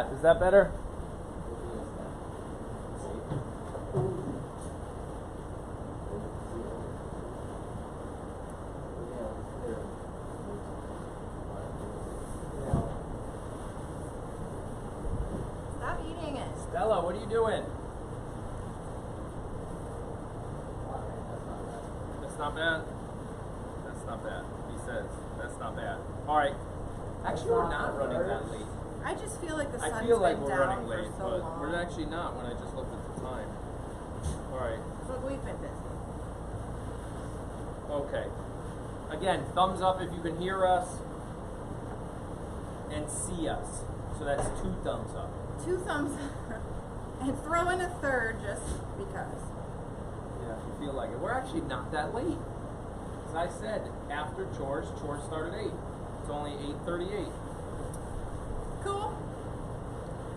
Is that better? Stop eating it. Stella, what are you doing? That's not bad. That's not bad. He says that's not bad. All right. Actually, we're not running that late. I just feel like the sun's I feel like been we're down running late, for so but long. we're actually not when I just looked at the time. All right. Look, we've been busy. Okay. Again, thumbs up if you can hear us and see us. So that's 2 thumbs up. 2 thumbs up. And throw in a third just because. Yeah, if you feel like it. We're actually not that late. As I said, after chores start at 8. It's only 8:38. Cool.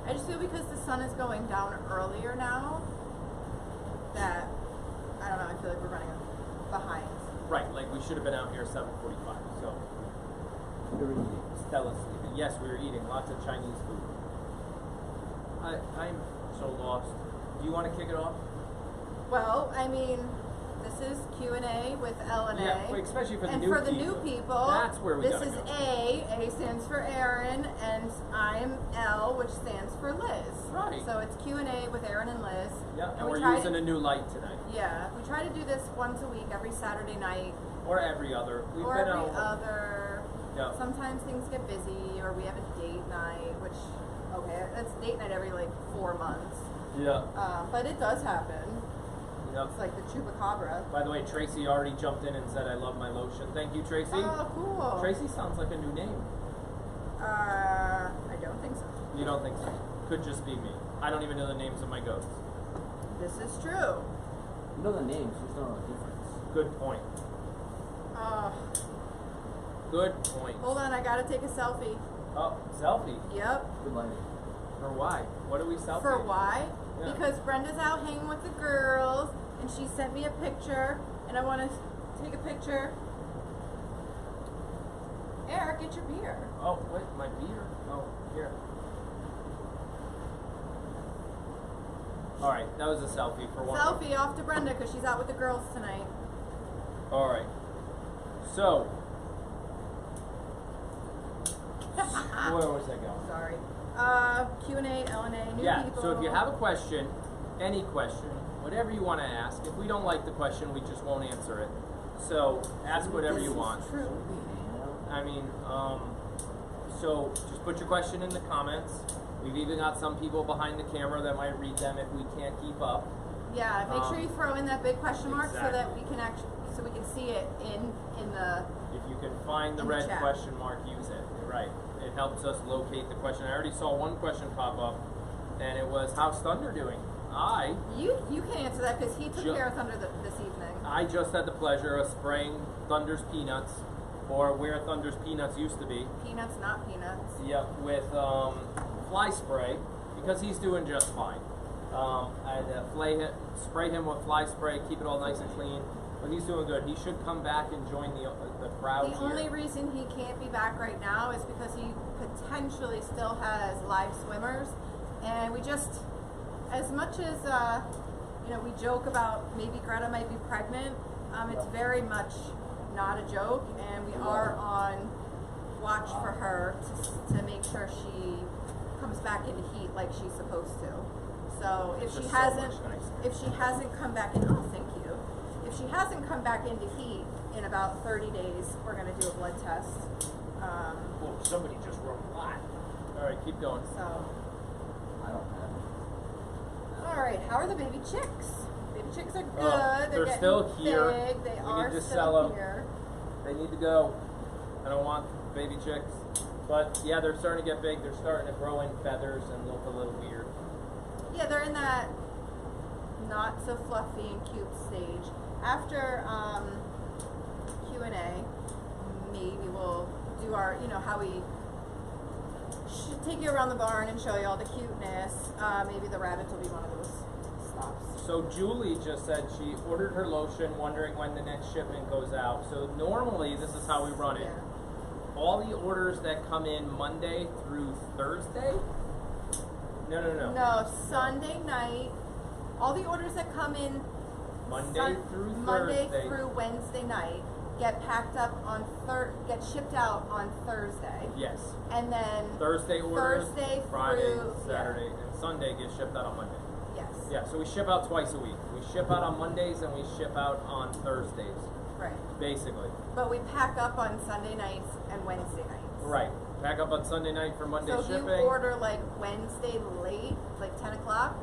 I just feel because the sun is going down earlier now that, I don't know, I feel like we're running behind. Right, like we should have been out here at 7:45. So we were eating. Stella's sleeping. Yes, we were eating lots of Chinese food. I'm so lost. Do you want to kick it off? Well, I mean, this is Q&A with L and A. Yeah, especially for the and new for the people. new people, That's where we this gotta is go. A stands for Aaron, and I'm L, which stands for Liz. Right. So it's Q&A with Aaron and Liz. Yeah, and we we're try using to, a new light tonight. Yeah, we try to do this once a week, every Saturday night. Or every other. We've Or been every over. other. Yeah. Sometimes things get busy, or we have a date night, which, okay, it's date night every like 4 months. Yeah. But it does happen. Yep. It's like the chupacabra. By the way, Tracy already jumped in and said, I love my lotion. Thank you, Tracy. Oh, cool. Tracy sounds like a new name. I don't think so. You don't think so? Could just be me. I don't even know the names of my goats. This is true. You know the names, you just don't know the difference. Good point. Uh, Good point. hold on, I gotta take a selfie. Oh, selfie. Yep. Good lighting. For why? What are we selfie? For why? Yeah. Because Brenda's out hanging with the girls, and she sent me a picture, and I want to take a picture. Eric, get your beer. Oh, wait, my beer? Oh, here. Alright, that was a selfie for one. Selfie off to Brenda, because she's out with the girls tonight. Alright. So. Where was I going? Sorry. Q&A, L&A, new Yeah, people. so if you have a question, any question, whatever you want to ask, if we don't like the question, we just won't answer it. So ask whatever you want. This is true. I mean, so just put your question in the comments. We've even got some people behind the camera that might read them if we can't keep up. Yeah, make sure you throw in that big question mark so that Exactly. we can actually, so we can see it in the. If you can find the In the red chat. question mark, use it. Right. It helps us locate the question. I already saw one question pop up, and it was, how's Thunder doing? You can answer that because he took Ju- care of Thunder this evening. I just had the pleasure of spraying Thunder's peanuts, or where Thunder's peanuts used to be. Peanuts, not peanuts. Yep, with fly spray, because he's doing just fine. I had spray him with fly spray, keep it all nice and clean, but he's doing good. He should come back and join the crowd The here. only reason he can't be back right now is because he potentially still has live swimmers, and we just, as much as we joke about maybe Greta might be pregnant, it's very much not a joke, and we are on watch for her to make sure she comes back into heat like she's supposed to. So if It's she just so hasn't, much nicer. if she hasn't come back in, oh thank you. If she hasn't come back into heat in about 30 days, we're gonna do a blood test. Oh, somebody just wrote a lot. All right, keep going. So, I don't have it. all right, how are the baby chicks? Baby chicks are good. They're They're getting still here. big. They We are need to still sell 'em. here. They need to go. I don't want baby chicks. But yeah, they're starting to get big. They're starting to grow in feathers and look a little weird. Yeah, they're in that not so fluffy and cute stage. After Q&A, maybe we'll do our, how we should take you around the barn and show you all the cuteness. Maybe the rabbits will be one of those stops. So Julie just said she ordered her lotion, wondering when the next shipment goes out. So normally this is how we run it. Yeah. All the orders that come in Monday through Thursday No. No, Sunday night. All the orders that come in Monday through Monday Thursday. through Wednesday night get packed up on get shipped out on Thursday. Yes. And then Thursday orders, Thursday Friday, through Saturday, and Sunday get shipped out on Monday. Yes. Yeah, so we ship out twice a week. We ship out on Mondays and we ship out on Thursdays, Right. basically. But we pack up on Sunday nights and Wednesday nights. Right. Pack up on Sunday night for Monday So if shipping. you order like Wednesday late, like 10 o'clock,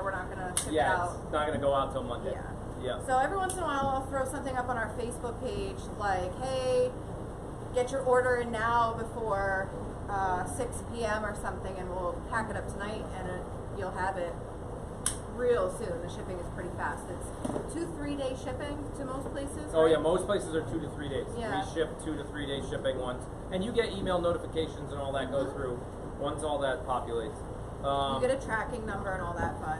we're not going to ship it out. It's not going to go out till Monday. Yeah. Yeah. So every once in a while, I'll throw something up on our Facebook page like, hey, get your order in now before 6 p.m. or something, and we'll pack it up tonight, and you'll have it real soon. The shipping is pretty fast. It's 2-3 day shipping to most places. Oh right? yeah, most places are 2 to 3 days. Yeah. We ship 2 to 3 day shipping once, and you get email notifications and all that go through once all that populates. You get a tracking number and all that fun.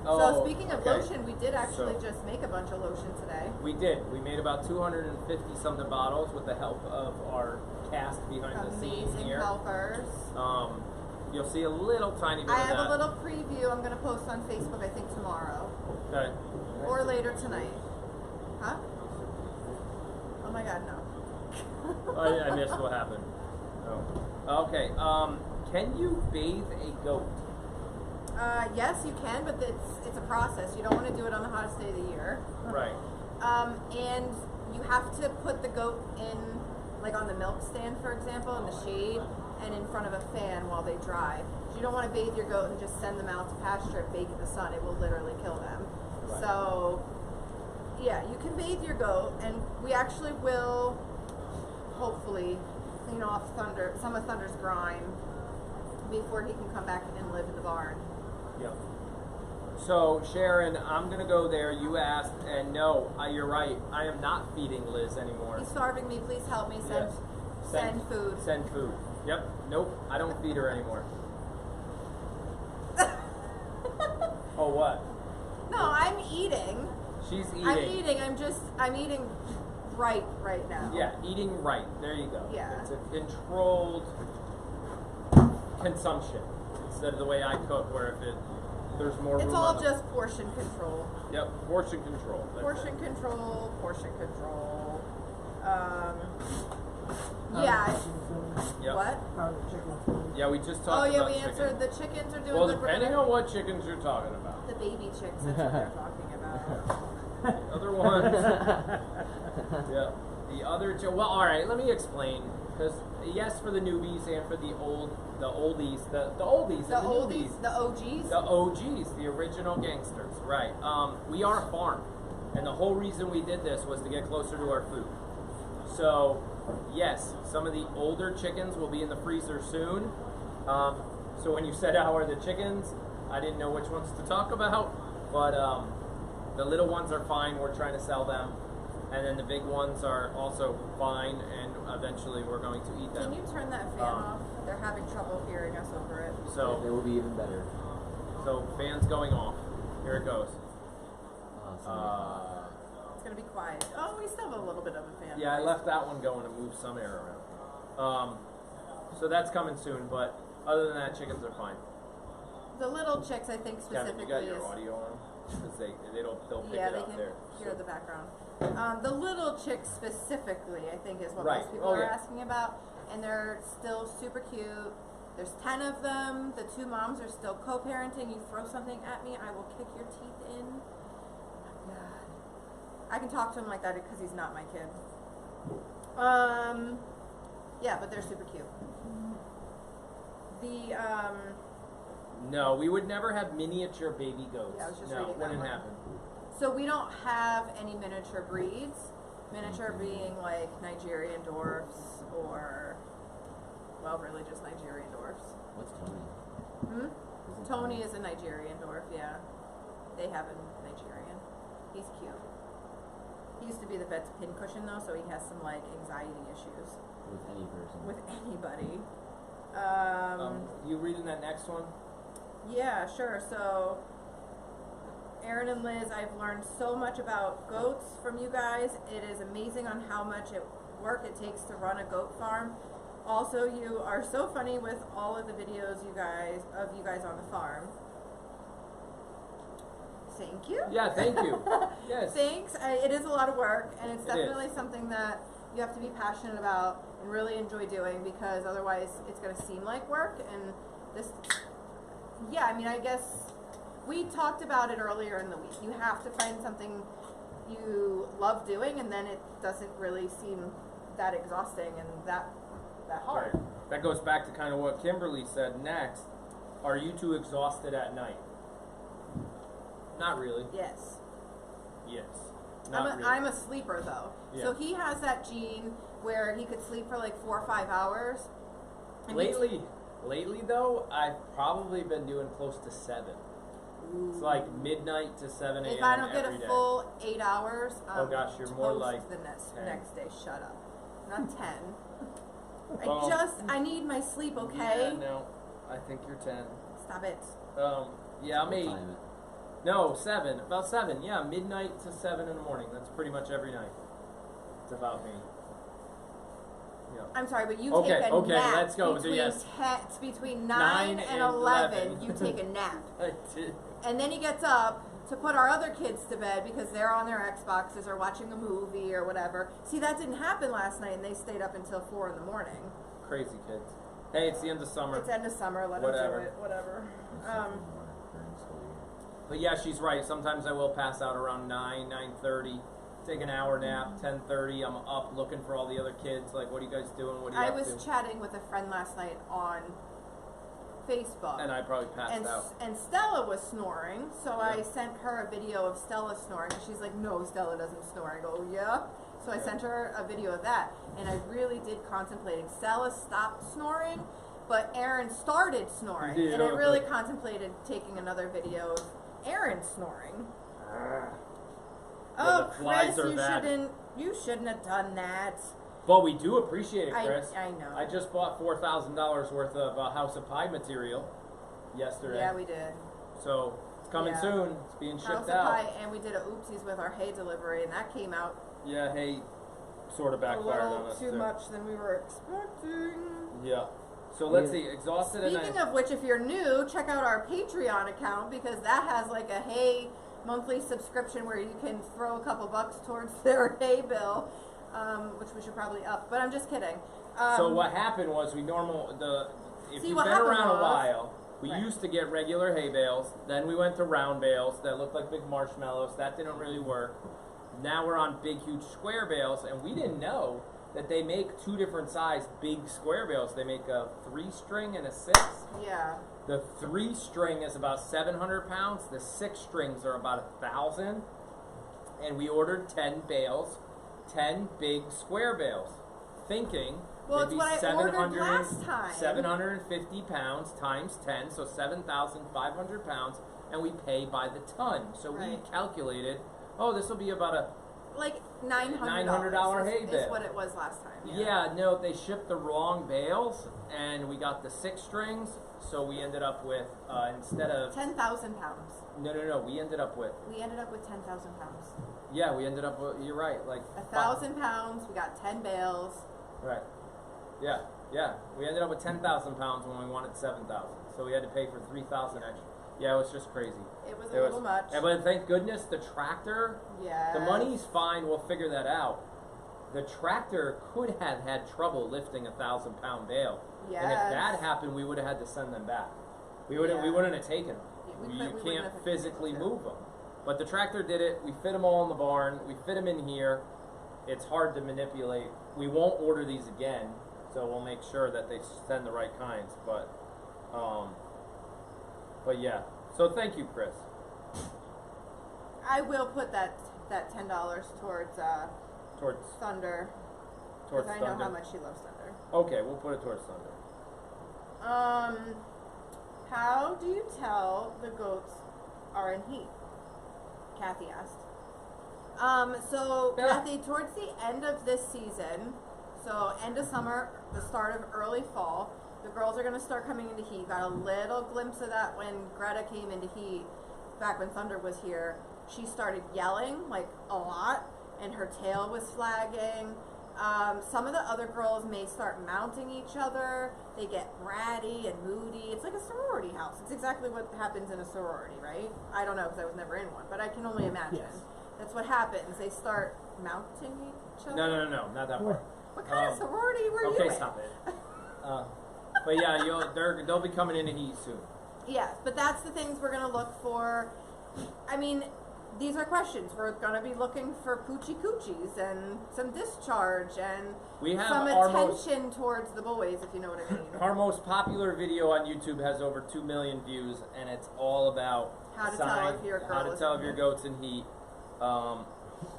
Oh, So speaking of okay. lotion, we did actually So- just make a bunch of lotion today. We did. We made about 250 something bottles with the help of our cast behind the scenes Amazing here. helpers. You'll see a little tiny bit I of have that. a little preview I'm going to post on Facebook, I think, tomorrow. Okay. Or later tonight. Huh? Oh my god, no. I missed what happened. Oh. Okay. Can you bathe a goat? Yes, you can, but it's a process. You don't want to do it on the hottest day of the year. Right. And you have to put the goat in, like on the milk stand, for example, in the shade, and in front of a fan while they dry. You don't want to bathe your goat and just send them out to pasture and bake in the sun. It will literally kill them. Right. So, yeah, you can bathe your goat, and we actually will hopefully clean off some of Thunder's grime before he can come back and live in the barn. Yep. So, Sharon, I'm going to go there. You asked, and no, you're right. I am not feeding Liz anymore. He's starving me. Please help me. Yes. Send food. Send food. Yep. Nope. I don't feed her anymore. Oh, what? No, I'm eating. She's eating. I'm eating right now. Yeah, eating right. There you go. Yeah. It's a controlled consumption instead of the way I cook, where there's more room. It's all on just portion control. Yep, portion control. That's Portion it. control. Yeah. Yep. What? How are the chickens doing? Yeah, we just Oh talked yeah, about we chicken. answered. The chickens are doing Well, good. depending on what chickens you're talking about. The baby chicks. That's what they're talking about. The other ones. Yeah. The other well, all right. Let me explain. Because yes, for the newbies and for the oldies, the oldies, The and oldies, the OGs. the OGs, the original gangsters. Right. We are a farm, and the whole reason we did this was to get closer to our food. So, yes, some of the older chickens will be in the freezer soon. So when you said how are the chickens, I didn't know which ones to talk about, but the little ones are fine. We're trying to sell them, and then the big ones are also fine, and eventually we're going to eat them. Can you turn that fan off? They're having trouble hearing us over it. They So, will be even better. fan's going off. Here it goes. It's gonna be quiet. Oh, we still have a little bit of a fan. Yeah, I noise. left that one going to move some air around. So that's coming soon, but other than that, chickens are fine. The little chicks, I think Kevin, you specifically got your is. audio on? Because they'll pick Yeah, it they up can there. hear So- the background. The little chicks specifically, I think, is what Right. most people Oh, are yeah. asking about, and they're still super cute. There's 10 of them. The 2 moms are still co-parenting. You throw something at me, I will kick your teeth in. God. I can talk to him like that because he's not my kid. Yeah, but they're super cute. The No, we would never have miniature baby goats. Yeah, I was just no, reading that wouldn't one. happen. So we don't have any miniature breeds. Miniature being like Nigerian dwarfs or, well, really just Nigerian dwarfs. What's Tony? Hmm? Isn't Tony is a Nigerian dwarf, yeah. They have a Nigerian. He's cute. He used to be the vet's pincushion though, so he has some like anxiety issues with any person. with anybody. You reading that next one? Yeah, sure. So, Aaron and Liz, I've learned so much about goats from you guys. It is amazing on how much work it takes to run a goat farm. Also, you are so funny with all of the videos you guys on the farm. Thank you. Yeah, thank you. Yes. Thanks. It is a lot of work, and it's It definitely is. something that you have to be passionate about and really enjoy doing, because otherwise it's going to seem like work. And this, yeah, I mean, I guess we talked about it earlier in the week. You have to find something you love doing, and then it doesn't really seem that exhausting and that hard. Right. That goes back to kind of what Kimberly said next. Are you too exhausted at night? Not really. Yes. Yes. Not really. I'm a sleeper though. Yeah. So he has that gene where he could sleep for like 4 or 5 hours. And Lately though, I've probably been doing close to 7. It's like midnight to 7 a.m. If I don't get every a day. full 8 hours, Oh gosh, you're more toast like the 10. next day. Shut up. Not 10. Well, I need my sleep, okay? Yeah, no, I think you're 10. Stop it. Yeah, I'm 8. Time it. No, 7. About 7. Yeah, midnight to 7 in the morning. That's pretty much every night. It's about me. Yeah. I'm sorry, but you Okay, take a okay, nap let's go. So between, yes. it's between 9 and 11. You take a nap. I did. And then he gets up to put our other kids to bed because they're on their Xboxes or watching a movie or whatever. See, that didn't happen last night, and they stayed up until 4 in the morning. Crazy kids. Hey, it's the end of summer. It's end of summer. Let Whatever. them do it. Whatever. But yeah, she's right. Sometimes I will pass out around 9, 9:30. Take an hour nap. 10:30. I'm up looking for all the other kids. Like, what are you guys doing? What are you I up was to? chatting with a friend last night on Facebook. And I probably passed out. And Stella was snoring, so I Yeah. sent her a video of Stella snoring. She's like, no, Stella doesn't snore. I go, oh, yeah? So I Yeah. sent her a video of that, and I really did contemplating. Stella stopped snoring, but Aaron started snoring, Yeah. and I really contemplated taking another video of Aaron snoring. Yeah, Oh, the flies Chris, are bad. you shouldn't have done that. But we do appreciate it, Chris. I know. I just bought $4,000 worth of House of Pie material yesterday. Yeah, we did. So it's coming Yeah. soon. It's being shipped House of out. Pie, and we did a oopsies with our hay delivery, and that came out Yeah, hey, sort of a backfired on little us too too. much than we were expecting. Yeah. So let's see. Exhausted and Speaking of which, if you're new, check out our Patreon account, because that has like a hay monthly subscription where you can throw a couple bucks towards their hay bill, which we should probably up. But I'm just kidding. So what happened was if See, you've what been happened around a was- while, we Right. used to get regular hay bales. Then we went to round bales that looked like big marshmallows. That didn't really work. Now we're on big, huge square bales, and we didn't know that they make 2 different size big square bales. They make a 3-string and a 6. Yeah. The 3-string is about 700 pounds. The 6 strings are about 1,000. And we ordered 10 bales, 10 big square bales, thinking Well, it'd it's what I ordered last time. 750 pounds times 10, so 7,500 pounds, and we pay by the ton. So we Right. calculated, oh, this will be about a Like $900. $900 hay is bill. what it was last time. yeah. No, they shipped the wrong bales, and we got the 6 strings. So we ended up with instead of 10,000 pounds. no, we ended up with We ended up with 10,000 pounds. yeah, we ended up with, you're right, like 1,000 pounds. We got 10 bales. Right. Yeah. We ended up with 10,000 pounds when we wanted 7,000. So we had to pay for 3,000 extra. Yeah, it was just crazy. It was a little much. Yeah, but thank goodness the tractor, Yeah. the money's fine, we'll figure that out. The tractor could have had trouble lifting a 1,000-pound bale. And if Yes. that happened, we would have had to send them back. We wouldn't Yeah. have taken them. Yeah, we You wouldn't can't have physically been able to. move them. But the tractor did it. We fit them all in the barn. We fit them in here. It's hard to manipulate. We won't order these again, so we'll make sure that they send the right kinds. But yeah. So thank you, Chris. I will put that $10 towards Towards Thunder, towards because I know Thunder. how much she loves Thunder. Okay, we'll put it towards Thunder. How do you tell the goats are in heat? Kathy asked. So Yeah. Kathy, towards the end of this season, so end of summer, the start of early fall, the girls are going to start coming into heat. Got a little glimpse of that when Greta came into heat back when Thunder was here. She started yelling like a lot, and her tail was flagging, Some of the other girls may start mounting each other. They get bratty and moody. It's like a sorority house. It's exactly what happens in a sorority, right? I don't know because I was never in one, but I can only imagine. Yes. That's what happens. They start mounting each other. No, not that part. What kind of sorority were you in? Okay, stop it. But yeah, they'll be coming into heat soon. Yes, but that's the things we're going to look for. I mean, these are questions. We're going to be looking for poochie coochies and some discharge and We have some our attention towards the boys, if you know what I mean. Our most popular video on YouTube has over 2 million views, and it's all about How to tell if your girl is in your heat. goat's in heat.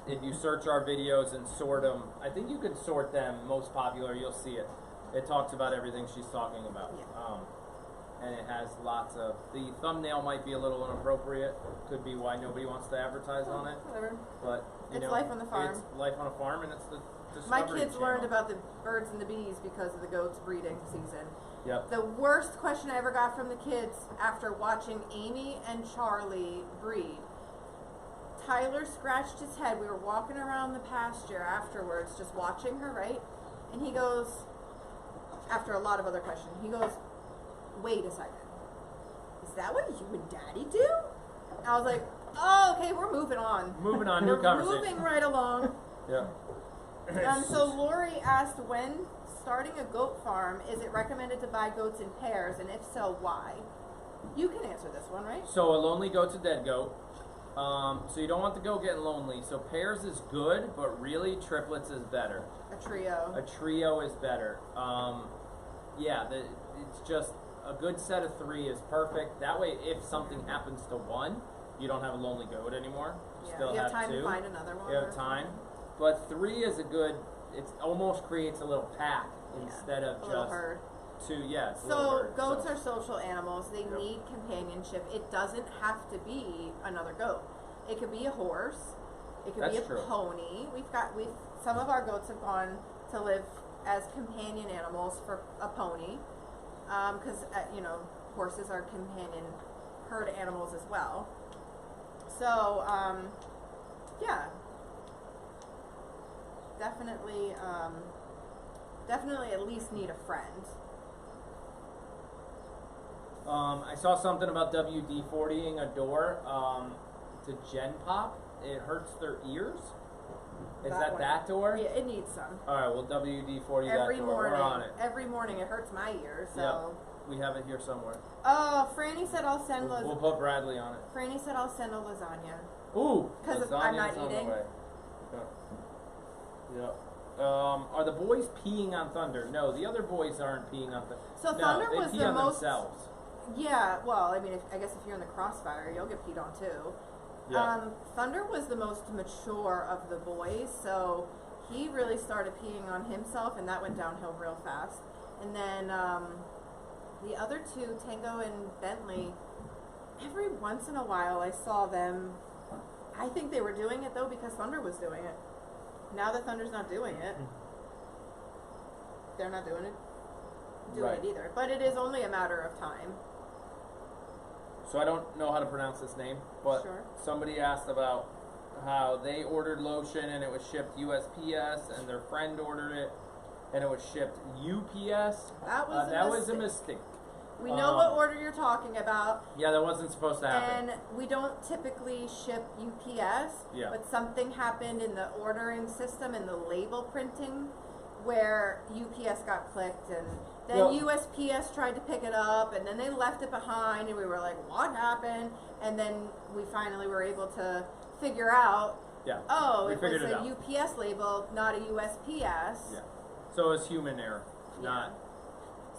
If you search our videos and sort them, I think you can sort them most popular. You'll see it. It talks about everything she's talking about. Yeah. And it has lots of. The thumbnail might be a little inappropriate. Could be why nobody wants to advertise on it. Whatever. But you It's know, life on the farm. It's life on a farm, and it's the My Discovery kids Channel. learned about the birds and the bees because of the goats breeding season. Yep. The worst question I ever got from the kids after watching Amy and Charlie breed. Tyler scratched his head. We were walking around the pasture afterwards, just watching her, right? And he goes, after a lot of other questions, he goes, "Wait a second. Is that what you and Daddy do?" And I was like, "Oh, okay, we're moving on. Moving on, new We're conversation. moving right along." Yeah. So Lori asked, when starting a goat farm, is it recommended to buy goats in pairs, and if so, why? You can answer this one, right? So a lonely goat's a dead goat. So you don't want the goat getting lonely. So pairs is good, but really triplets is better. A trio. A trio is better. It's just a good set of 3 is perfect. That way, if something happens to one, you don't have a lonely goat anymore. You Yeah, still you have have time 2. to find another one. You or have time. something. But 3 is a good. It almost creates a little pack Yeah, instead of a little just herd. 2. Yeah. It's a little So herd, goats are social animals. They Yep. need companionship. It doesn't have to be another goat. It could be a horse. It could be That's a true. pony. Some of our goats have gone to live as companion animals for a pony, because horses are companion herd animals as well. So yeah, definitely at least need a friend. I saw something about WD-40ing a door to Gen Pop. It hurts their ears. Is that one. that door? Yeah, it needs some. All right, well, WD-40 Every that door. morning, We're on it. every morning it hurts my ears. So. Yep. We have it here somewhere. Oh, Franny said I'll send We'll put Bradley on it. Franny said I'll send a lasagna. Ooh, 'Cause lasagna's I'm not on eating. the way. Yeah. Are the boys peeing on Thunder? No, the other boys aren't peeing on Thunder. So no, Thunder they was pee the on most. themselves. Yeah, well, I mean, I guess if you're in the crossfire, you'll get peed on too. Yeah. Thunder was the most mature of the boys, so he really started peeing on himself, and that went downhill real fast. And then the other 2, Tango and Bentley, every once in a while I saw them. I think they were doing it though because Thunder was doing it. Now that Thunder's not doing it, they're not doing it Right. either. But it is only a matter of time. So I don't know how to pronounce this name, but Sure. somebody asked about how they ordered lotion and it was shipped USPS, and their friend ordered it and it was shipped UPS. That was that was a mistake. We know what order you're talking about, Yeah, that wasn't supposed to happen. and we don't typically ship UPS, Yeah. but something happened in the ordering system and the label printing where UPS got clicked, and then Well- USPS tried to pick it up, and then they left it behind, and we were like, what happened? And then we finally were able to figure out, Yeah. oh, we it was figured it a out. UPS label, not a USPS. Yeah. So it's human error, Yeah. not.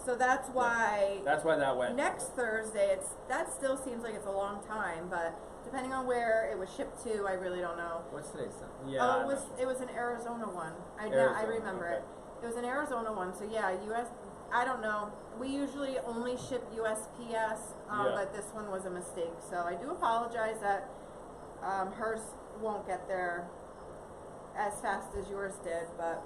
So that's why That's why that went. next Thursday, that still seems like it's a long time, but depending on where it was shipped to, I really don't know. What's today's time? Yeah. Oh, I'm not sure. it was an Arizona one. I Arizona, remember okay. it. It was an Arizona one, so yeah, I don't know. We usually only ship USPS, Yeah. but this one was a mistake. So I do apologize that hers won't get there as fast as yours did, but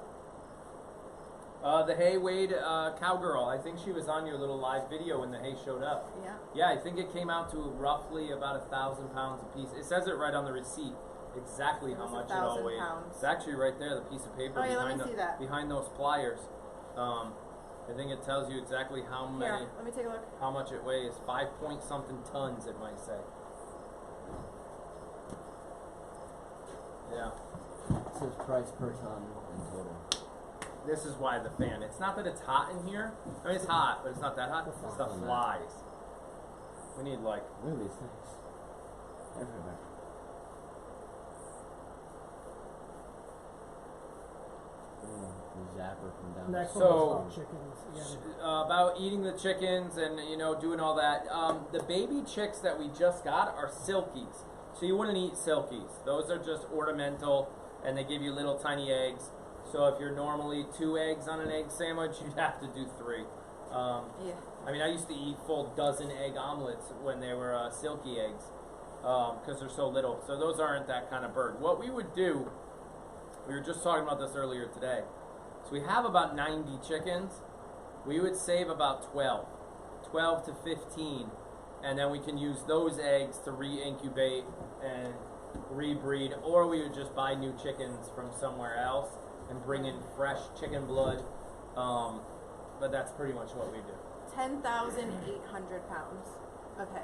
The hay Wade cowgirl. I think she was on your little live video when the hay showed up. yeah. Yeah, I think it came out to roughly about 1,000 pounds a piece. It says it right on the receipt. exactly It how was much it all 1,000 weighed. pounds. It's actually right there, the piece of paper Oh, yeah, let behind me see that. behind those pliers. I think it tells you exactly how many, Here, let me take a look. how much it weighs. 5 point something tons, it might say. Yeah. It says price per ton in total. This is why the fan. It's not that it's hot in here. I mean, it's hot, but it's not that hot. It's the flies. We need like. Look at these things. Everywhere. The zapper from down Next So- one was chickens. About eating the chickens and doing all that. The baby chicks that we just got are silkies, so you wouldn't eat silkies. Those are just ornamental, and they give you little tiny eggs. So if you're normally 2 eggs on an egg sandwich, you'd have to do 3. Yeah. I mean, I used to eat full dozen egg omelets when they were silky eggs, because they're so little. So those aren't that kind of bird. What we would do, we were just talking about this earlier today. So we have about 90 chickens. We would save about 12 to 15, and then we can use those eggs to re-incubate and rebreed, or we would just buy new chickens from somewhere else and bring in fresh chicken blood. But that's pretty much what we do. 10,800 pounds. Okay.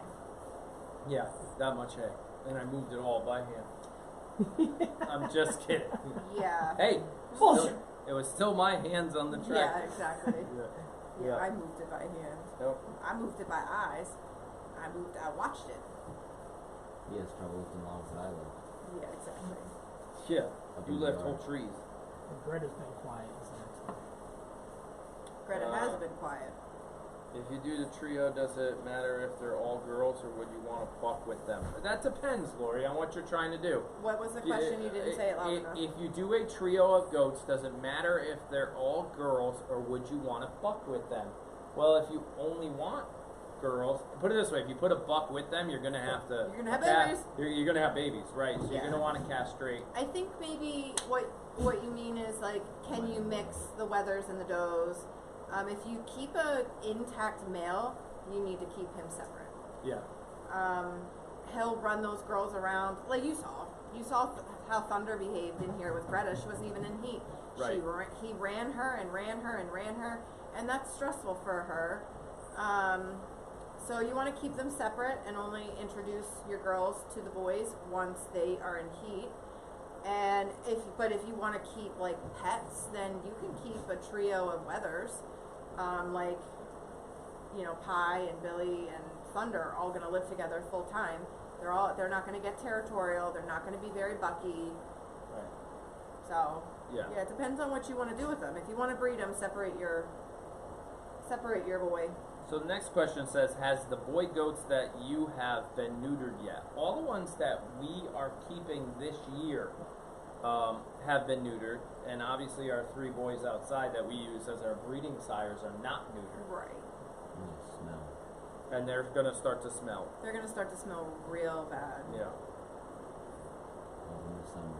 Yeah, that much hay. And I moved it all by hand. I'm just kidding. Yeah. Hey, Bullshit. it was still my hands on the Yeah, tractor. exactly. Yeah. I moved it by hand. Nope. I moved it by eyes. I watched it. He has trouble lifting logs that I live. Yeah, exactly. Yeah, Up you in the lift yard. whole trees. Greta's been quiet is next. Greta has been quiet. If you do the trio, does it matter if they're all girls or would you want to buck with them? That depends, Lori, on what you're trying to do. What was the question? You didn't say it loud enough. If you do a trio of goats, does it matter if they're all girls or would you want to buck with them? Well, if you only want girls, put it this way: if you put a buck with them, you're gonna have to. You're gonna have babies. You're gonna have babies, right? So Yeah. you're gonna want to castrate. I think maybe what you mean is like, can you mix the wethers and the does? If you keep a intact male, you need to keep him separate. Yeah. He'll run those girls around like you saw. You saw how Thunder behaved in here with Greta. She wasn't even in heat. Right. He ran her and ran her and ran her, and that's stressful for her. So you want to keep them separate and only introduce your girls to the boys once they are in heat. And if you want to keep like pets, then you can keep a trio of wethers, like Pie and Billy and Thunder are all going to live together full time. They're not going to get territorial. They're not going to be very bucky. Right. So Yeah. it depends on what you want to do with them. If you want to breed them, separate your boy. So the next question says, has the boy goats that you have been neutered yet? All the ones that we are keeping this year have been neutered, and obviously our 3 boys outside that we use as our breeding sires are not neutered, Right. Smell. and they're going to start to smell. They're going to start to smell real bad. Yeah. In the summer.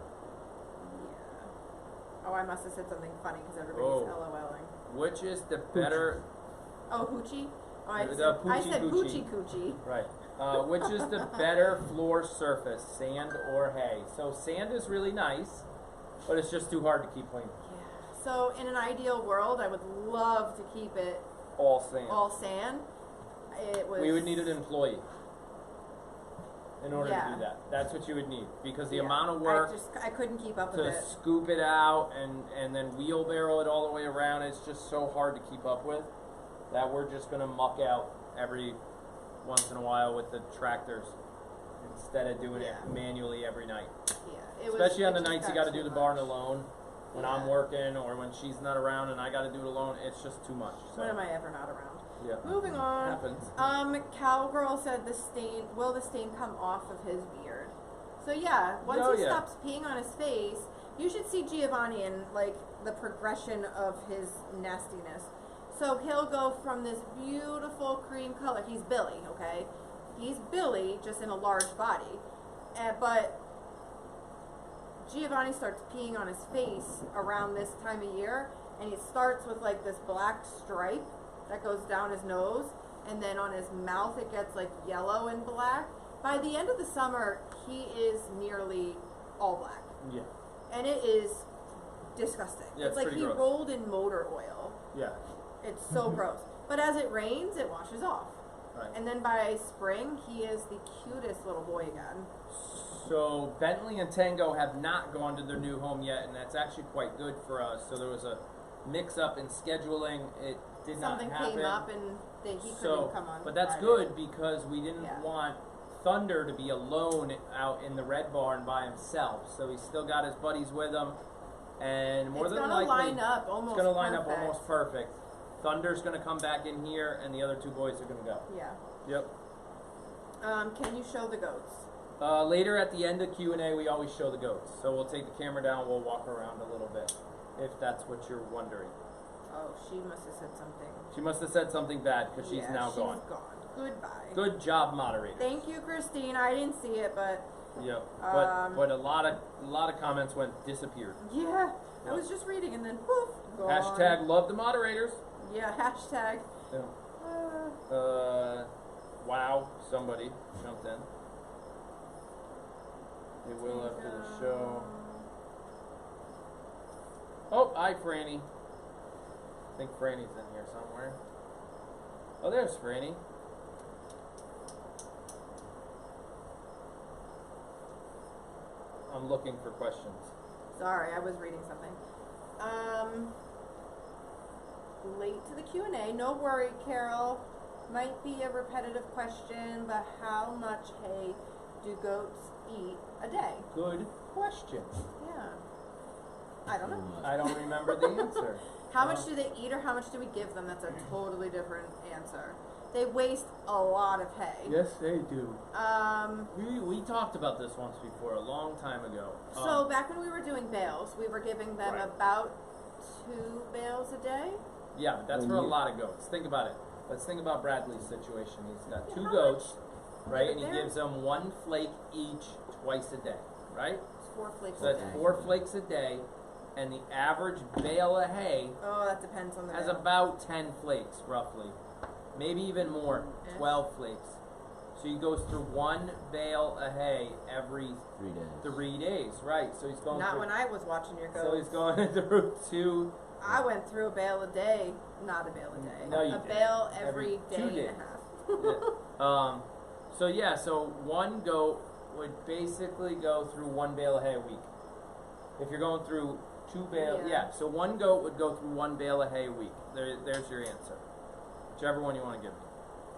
Yeah. Oh, I must have said something funny because everybody's Oh. LOLing. Which is the better... Oh, hoochie? Oh, I The said poochie hoochie coochie. Right. Which is the better floor surface, sand or hay? So sand is really nice, but it's just too hard to keep clean. Yeah. So in an ideal world, I would love to keep it All sand. all sand. We would need an employee in order to Yeah. do that. That's what you would need, because the Yeah. amount of work I couldn't keep up with to it. scoop it out and then wheelbarrow it all the way around, it's just so hard to keep up with that we're just going to muck out every once in a while with the tractors instead of doing Yeah. it manually every night. Yeah. Especially on the it just nights you got got to do too the barn much. alone. When Yeah. I'm working or when she's not around and I got to do it alone, it's just too much. So When am I ever not around? yeah. Moving on. Happens. Cowgirl said will the stain come off of his beard? So yeah, once Oh, he yeah. stops peeing on his face, you should see Giovanni and like the progression of his nastiness. So he'll go from this beautiful cream color. He's Billy, okay? He's Billy, just in a large body. But Giovanni starts peeing on his face around this time of year, and it starts with like this black stripe that goes down his nose, and then on his mouth it gets like yellow and black. By the end of the summer, he is nearly all black. Yeah. And it is disgusting. Yeah, it's like pretty he gross. rolled in motor oil. Yeah. It's so gross. But as it rains, it washes off. Right. And then by spring, he is the cutest little boy again. So Bentley and Tango have not gone to their new home yet, and that's actually quite good for us. So there was a mix-up in scheduling. It did Something not happen. came up and he couldn't come on. But that's Friday. good because we didn't Yeah. want Thunder to be alone out in the Red Barn by himself. So he's still got his buddies with him, and more It's than gonna likely, line up almost it's going to line perfect. up almost perfect. Thunder's going to come back in here, and the other two boys are going to go. Yeah. Yep. Can you show the goats? Later at the end of Q&A, we always show the goats. So we'll take the camera down, we'll walk around a little bit, if that's what you're wondering. Oh, she must have said something. She must have said something bad because she's Yeah, now she's gone. Goodbye. Good job, moderator. Thank you, Christine. I didn't see it, but Yep. But a lot of comments went disappeared. yeah, I Yep. was just reading and then poof, gone. Hashtag love the moderators. Yeah, hashtag. Yeah. Wow, somebody jumped in. They will after the show. Oh, hi, Franny. I think Franny's in here somewhere. Oh, there's Franny. I'm looking for questions. Sorry, I was reading something. Late to the Q&A. No worry, Carol. Might be a repetitive question, but how much hay do goats eat a day? Good question. Yeah. I don't know. I don't remember the answer. How much do they eat or how much do we give them? That's a totally different answer. They waste a lot of hay. Yes, they do. We talked about this once before, a long time ago. So back when we were doing bales, we were giving them Right. about 2 bales a day. Yeah, but that's for a lot of goats. Think about it. Let's think about Bradley's situation. He's got Yeah, 2 how goats, much? right? And he They're- gives them 1 flake each twice a day, right? It's 4 flakes So a that's day. 4 flakes a day, and the average bale of hay Oh, that depends on the has bale. about 10 flakes, roughly. Maybe even more, Ish. 12 flakes. So he goes through 1 bale of hay every 3 days. 3 days, right? So he's going Not through, when I was watching your goats. so he's going through 2. I went through a bale a day. Not a bale a day. No, you a didn't. bale Every every 2 day and days. a half. So 1 goat would basically go through 1 bale of hay a week. If you're going through 2 bales, Yeah. so 1 goat would go through 1 bale of hay a week. There's your answer. Whichever one you want to give me.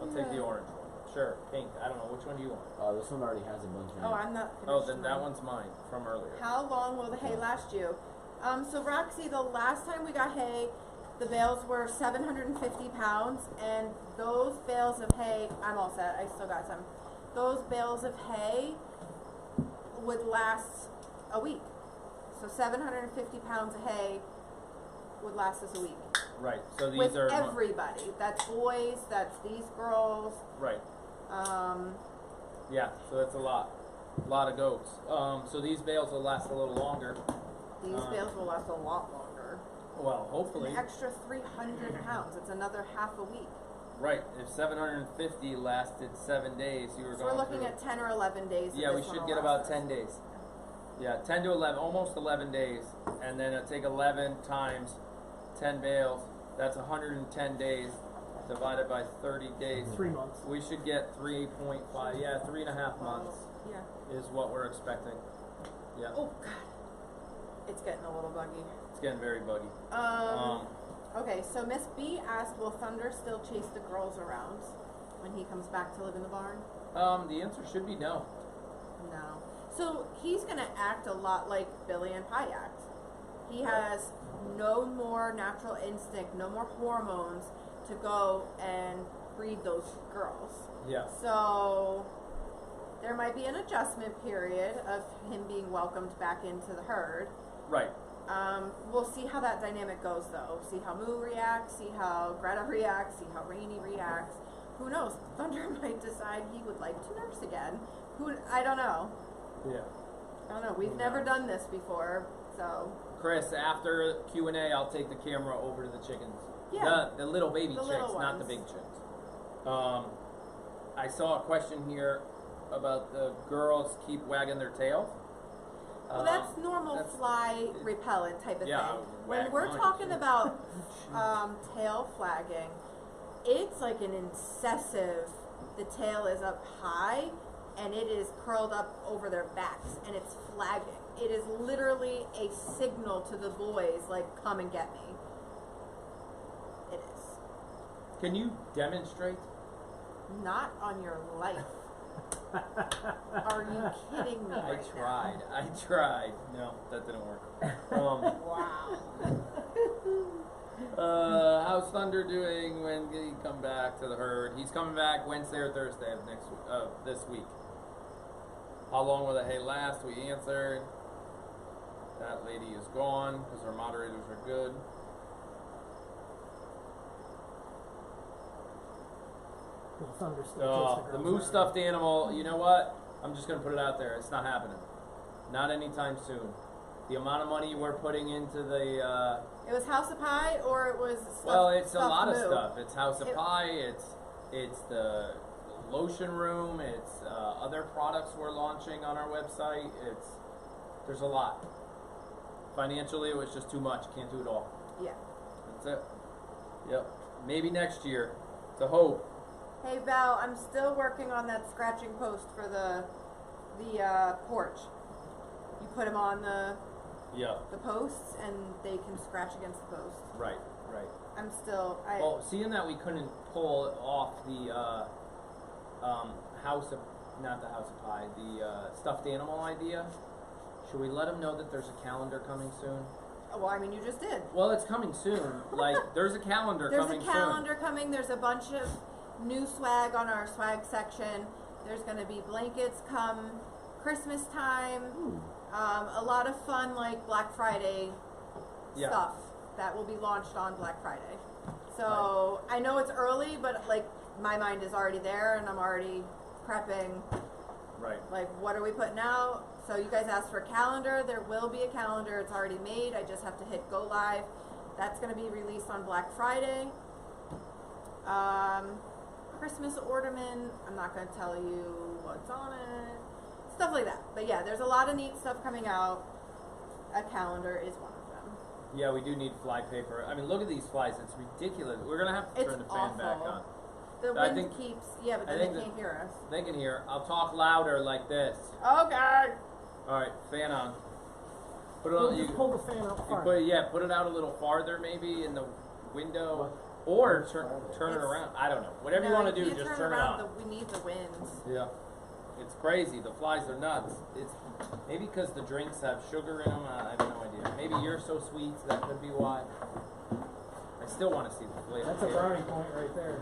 I'll take the Yeah. orange one. Sure, pink. I don't know. Which one do you want? This one already has a bunch in Oh, it. I'm not finished. Oh, then that mine. one's mine from earlier. How long will the hay last you? So Roxy, the last time we got hay, the bales were 750 pounds, and those bales of hay, I'm all set, I still got some. Those bales of hay would last a week. So 750 pounds of hay would last us a week. Right. So these With are everybody. That's boys, that's these girls. right. Um, Yeah. So that's a lot of goats. So these bales will last a little longer. these bales will last a lot longer. Well, hopefully. An extra 300 pounds. It's another half a week. Right. If 750 lasted 7 days, you were So going we're looking through. at 10 or 11 days. Yeah, we should get about 10 days. Yeah, 10 to 11, almost 11 days, and then it'll take 11 times 10 bales. That's 110 days divided by 30 days. 3 months. We should get 3.5. Yeah, 3.5 months Yeah. is what we're expecting. Yeah, Oh God, it's getting a little buggy. it's getting very buggy. Okay, so Miss B asked, will Thunder still chase the girls around when he comes back to live in the barn? The answer should be no. No. So he's gonna act a lot like Billy and Pie act. He has no more natural instinct, no more hormones to go and breed those girls. Yeah. So there might be an adjustment period of him being welcomed back into the herd. Right. We'll see how that dynamic goes though. See how Moo reacts, see how Greta reacts, see how Rainey reacts. Who knows? Thunder might decide he would like to nurse again. I don't know. Yeah. I don't know. We've never done this before, so Chris, after Q&A, I'll take the camera over to the chickens. Yeah. The little baby The chicks, little not the ones. big chicks. I saw a question here about the girls keep wagging their tails. Well, that's normal that's- fly repellent type of Yeah, thing. whack When we're mine, talking too. about tail flagging, it's like an incessive. The tail is up high, and it is curled up over their backs, and it's flagging. It is literally a signal to the boys, like, come and get me. It is. Can you demonstrate? Not on your life. Are you kidding me? I right tried. I tried. No, that didn't work. Now? Wow. How's Thunder doing when he come back to the herd? He's coming back Wednesday or Thursday of this week. How long will the hay last? We answered. That lady is gone because our moderators are good. Little thunder still chase The girls moose around. stuffed animal, you know what? I'm just going to put it out there. It's not happening. Not anytime soon. The amount of money we're putting into the... It was House of Pie, or it was stuffed, well, it's a stuffed lot of moo? stuff. It's House of It- Pie. It's the lotion room. It's other products we're launching on our website. There's a lot. Financially, it was just too much. Can't do it all. Yeah. That's it. Yep. Maybe next year. It's a hope. Hey Val, I'm still working on that scratching post for the porch. You put them on the Yeah. posts, and they can scratch against the post. Right. I'm still. Well, seeing that we couldn't pull off the not the House of Pie, the stuffed animal idea, should we let them know that there's a calendar coming soon? Well, I mean, you just did. Well, it's coming soon. Like, there's a calendar There's coming a calendar coming. There's a bunch of new swag on our swag section. There's going to be blankets come Christmas time. Ooh. A lot of fun, like Black Friday Yeah. stuff that will be launched on Black Friday. So I know it's early, but like my mind is already there, and I'm already prepping. soon. Right. Like, what are we putting out? So you guys asked for a calendar. There will be a calendar. It's already made. I just have to hit go live. That's going to be released on Black Friday. Christmas ornament. I'm not going to tell you what's on it. Stuff like that. But yeah, there's a lot of neat stuff coming out. A calendar is one of them. Yeah, we do need fly paper. I mean, look at these flies. It's ridiculous. We're going to have to It's turn the fan back awful. on. The I wind think- keeps, yeah, but I then think they that- can't hear us. They can hear. I'll talk louder like this. Okay. All right, fan on. Put it Pull, on. just pull the fan out You far. put it out a little farther, maybe in the window, or turn it It's- around. I don't know. Whatever you No, want to do, can't just turn it around. on. We need the winds. Yeah, it's crazy. The flies are nuts. It's maybe because the drinks have sugar in them. I have no idea. Maybe you're so sweet, that could be why. I still want to see the flavor. That's a brownie point right there.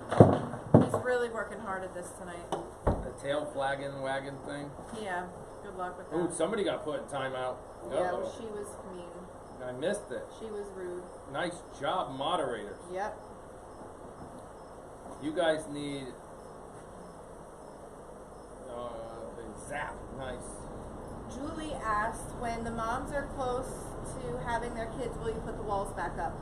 He's really working hard at this tonight. The tail flagging wagon thing. Yeah, good luck with that. Ooh, somebody got put in timeout. Yeah, Uh-oh. well, she was mean. I missed it. She was rude. Nice job, moderators. Yep. You guys need the zap. Nice. Julie asked, when the moms are close to having their kids, will you put the walls back up?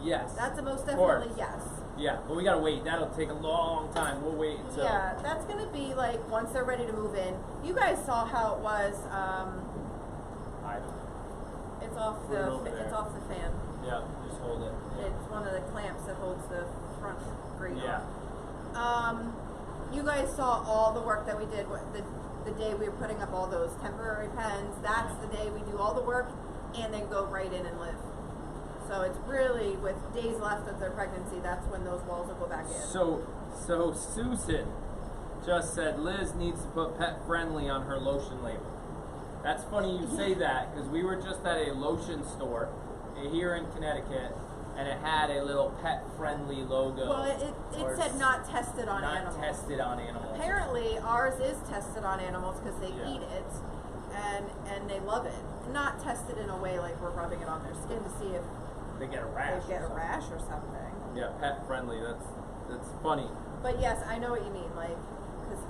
Yes. That's a most Of course. definitely yes. Yeah, but we gotta wait. That'll take a long time. We'll wait until. Yeah, that's gonna be like once they're ready to move in. You guys saw how it was. I don't know. It's off Put it over the there. it's off the fan. Yeah, just hold it. It's one of the clamps that holds the front grate Yeah. on. You guys saw all the work that we did the day we were putting up all those temporary pens. That's the day we do all the work and then go right in and live. So it's really, with days left of their pregnancy, that's when those walls will go back in. So Susan just said Liz needs to put pet friendly on her lotion label. That's funny you say that, because we were just at a lotion store here in Connecticut, and it had a little pet friendly logo. Well, Or it said not tested on not animals. tested on animals. Apparently, ours is tested on animals because they Yeah. eat it, and they love it. Not tested in a way like we're rubbing it on their skin to see if They get a rash. they get or a something. rash or something. Yeah, pet friendly. That's funny. But yes, I know what you mean. Like, because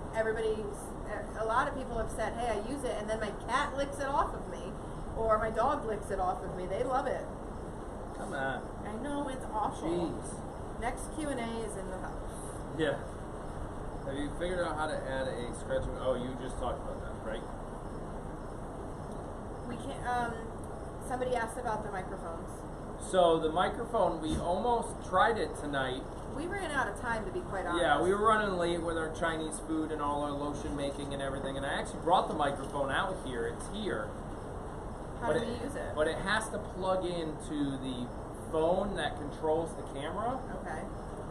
a lot of people have said, "Hey, I use it, and then my cat licks it off of me, or my dog licks it off of me." They love it. Come on. I know it's awful. Jeez. Next Q&A is in the house. Yeah. Have you figured out how to add a scratching? Oh, you just talked about that, right? We can't. Somebody asked about the microphones. So the microphone, we almost tried it tonight. We ran out of time, to be quite honest. Yeah, we were running late with our Chinese food and all our lotion making and everything, and I actually brought the microphone out here. It's here. How do we use it? But it has to plug into the phone that controls the camera. Okay.